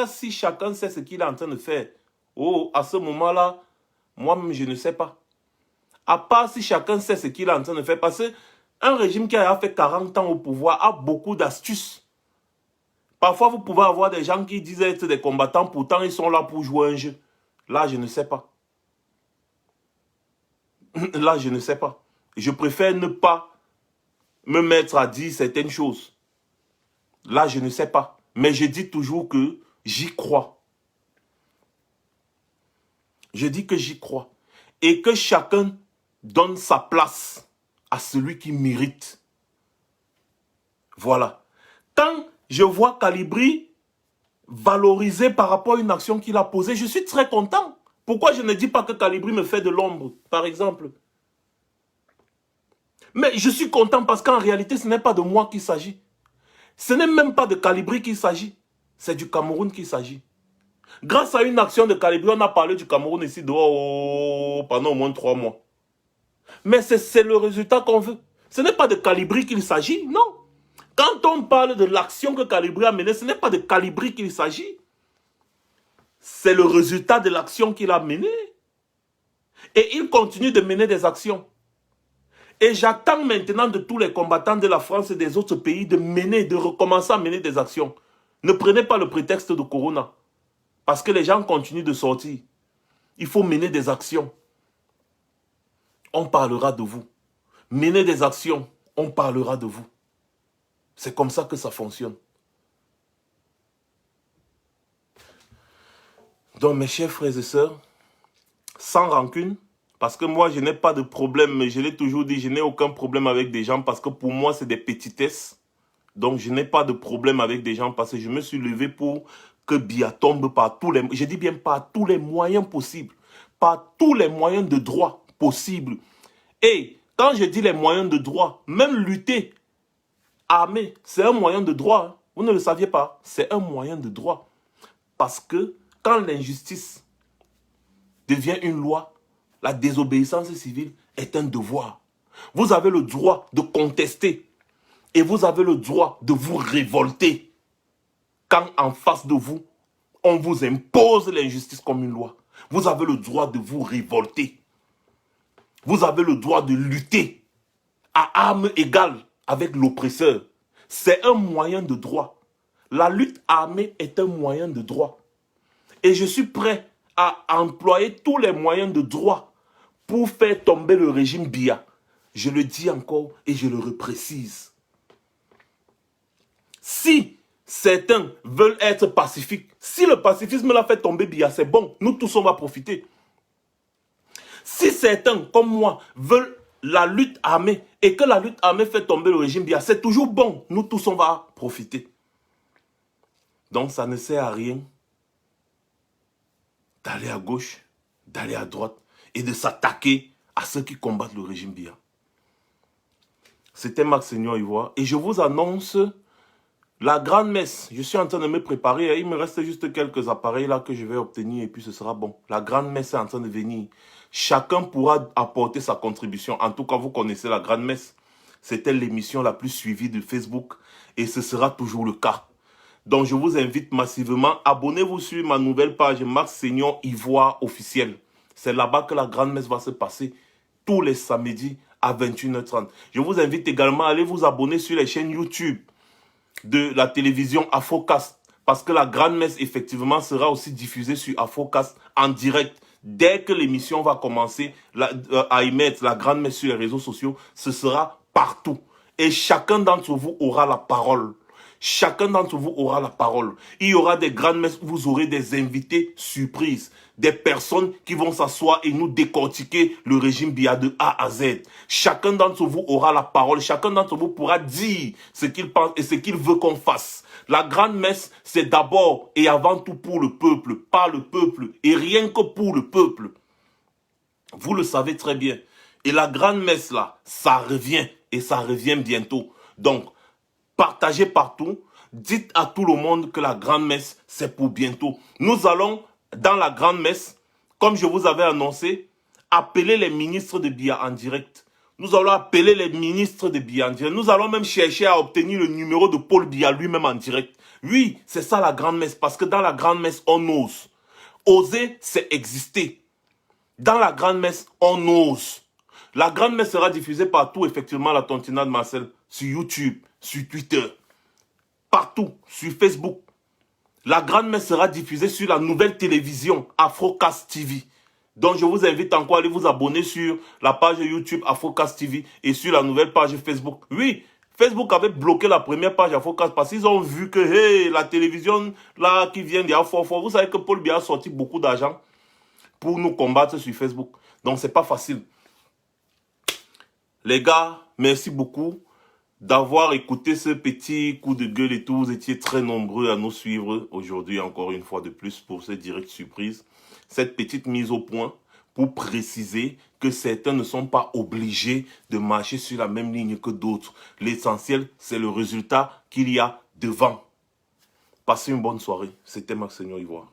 si chacun sait ce qu'il est en train de faire. Oh, à ce moment-là, moi-même, je ne sais pas. À part si chacun sait ce qu'il est en train de faire. Parce qu'un régime qui a fait 40 ans au pouvoir a beaucoup d'astuces. Parfois, vous pouvez avoir des gens qui disent être des combattants, pourtant ils sont là pour jouer un jeu. Là, je ne sais pas. Là, je ne sais pas. Je préfère ne pas me mettre à dire certaines choses. Là, je ne sais pas. Mais je dis toujours que j'y crois. Je dis que j'y crois. Et que chacun donne sa place à celui qui mérite. Voilà. Quand je vois Calibri valorisé par rapport à une action qu'il a posée, je suis très content. Pourquoi je ne dis pas que Calibri me fait de l'ombre, par exemple? Mais je suis content parce qu'en réalité, ce n'est pas de moi qu'il s'agit. Ce n'est même pas de Calibri qu'il s'agit. C'est du Cameroun qu'il s'agit. Grâce à une action de Calibri, on a parlé du Cameroun ici dehors pendant au moins 3 mois. Mais c'est le résultat qu'on veut. Ce n'est pas de Calibri qu'il s'agit, non. Quand on parle de l'action que Calibri a menée, ce n'est pas de Calibri qu'il s'agit. C'est le résultat de l'action qu'il a menée. Et il continue de mener des actions. Et j'attends maintenant de tous les combattants de la France et des autres pays de recommencer à mener des actions. Ne prenez pas le prétexte de Corona. Parce que les gens continuent de sortir. Il faut mener des actions. On parlera de vous. Menez des actions. On parlera de vous. C'est comme ça que ça fonctionne. Donc, mes chers frères et sœurs, sans rancune, parce que moi, je n'ai pas de problème, mais je l'ai toujours dit, je n'ai aucun problème avec des gens parce que pour moi, c'est des petitesses. Donc, je n'ai pas de problème avec des gens parce que je me suis levé pour que Biya tombe par tous les... Je dis bien par tous les moyens possibles. Par tous les moyens de droit possibles. Et quand je dis les moyens de droit, même lutter, armé, c'est un moyen de droit. Hein. Vous ne le saviez pas. C'est un moyen de droit. Parce que quand l'injustice devient une loi, la désobéissance civile est un devoir. Vous avez le droit de contester et vous avez le droit de vous révolter quand en face de vous, on vous impose l'injustice comme une loi. Vous avez le droit de vous révolter. Vous avez le droit de lutter à armes égales avec l'oppresseur. C'est un moyen de droit. La lutte armée est un moyen de droit. Et je suis prêt à employer tous les moyens de droit pour faire tomber le régime Biya. Je le dis encore et je le reprécise. Si certains veulent être pacifiques, si le pacifisme l'a fait tomber Biya, c'est bon, nous tous on va profiter. Si certains, comme moi, veulent la lutte armée et que la lutte armée fait tomber le régime Biya, c'est toujours bon, nous tous on va profiter. Donc ça ne sert à rien d'aller à gauche, d'aller à droite et de s'attaquer à ceux qui combattent le régime Biya. C'était Max Seigneur Ivoire et je vous annonce la grande messe. Je suis en train de me préparer, il me reste juste quelques appareils là que je vais obtenir et puis ce sera bon. La grande messe est en train de venir. Chacun pourra apporter sa contribution. En tout cas, vous connaissez la grande messe. C'était l'émission la plus suivie de Facebook et ce sera toujours le cas. Donc, je vous invite massivement. Abonnez-vous sur ma nouvelle page Max Seigneur Ivoire officiel. C'est là-bas que la grande messe va se passer tous les samedis à 21h30. Je vous invite également à aller vous abonner sur les chaînes YouTube de la télévision Afrocast. Parce que la grande messe, effectivement, sera aussi diffusée sur Afrocast en direct. Dès que l'émission va commencer à émettre la grande messe sur les réseaux sociaux, ce sera partout. Et chacun d'entre vous aura la parole. Chacun d'entre vous aura la parole. Il y aura des grandes messes où vous aurez des invités surprises. Des personnes qui vont s'asseoir et nous décortiquer le régime Biya de A à Z. Chacun d'entre vous aura la parole. Chacun d'entre vous pourra dire ce qu'il pense et ce qu'il veut qu'on fasse. La grande messe, c'est d'abord et avant tout pour le peuple, pas le peuple, et rien que pour le peuple. Vous le savez très bien. Et la grande messe là, ça revient et ça revient bientôt. Donc, partagez partout. Dites à tout le monde que la grande messe, c'est pour bientôt. Nous allons, dans la grande messe, comme je vous avais annoncé, appeler les ministres de Biya en direct. Nous allons appeler les ministres de Biya en direct. Nous allons même chercher à obtenir le numéro de Paul Biya lui-même en direct. Oui, c'est ça la grande messe. Parce que dans la grande messe, on ose. Oser, c'est exister. Dans la grande messe, on ose. La grande messe sera diffusée partout, effectivement, la Tontina de Marcel, sur YouTube, sur Twitter, partout, sur Facebook. La grande messe sera diffusée sur la nouvelle télévision Afrocast TV. Donc je vous invite encore à aller vous abonner sur la page YouTube Afrocast TV et sur la nouvelle page Facebook. Oui, Facebook avait bloqué la première page Afrocast parce qu'ils ont vu que hey, la télévision là qui vient d'Afro, vous savez que Paul Biya a sorti beaucoup d'argent pour nous combattre sur Facebook. Donc c'est pas facile. Les gars, merci beaucoup d'avoir écouté ce petit coup de gueule et tout. Vous étiez très nombreux à nous suivre aujourd'hui, encore une fois de plus, pour ce direct surprise. Cette petite mise au point pour préciser que certains ne sont pas obligés de marcher sur la même ligne que d'autres. L'essentiel, c'est le résultat qu'il y a devant. Passez une bonne soirée. C'était Max Seigneur Ivoire.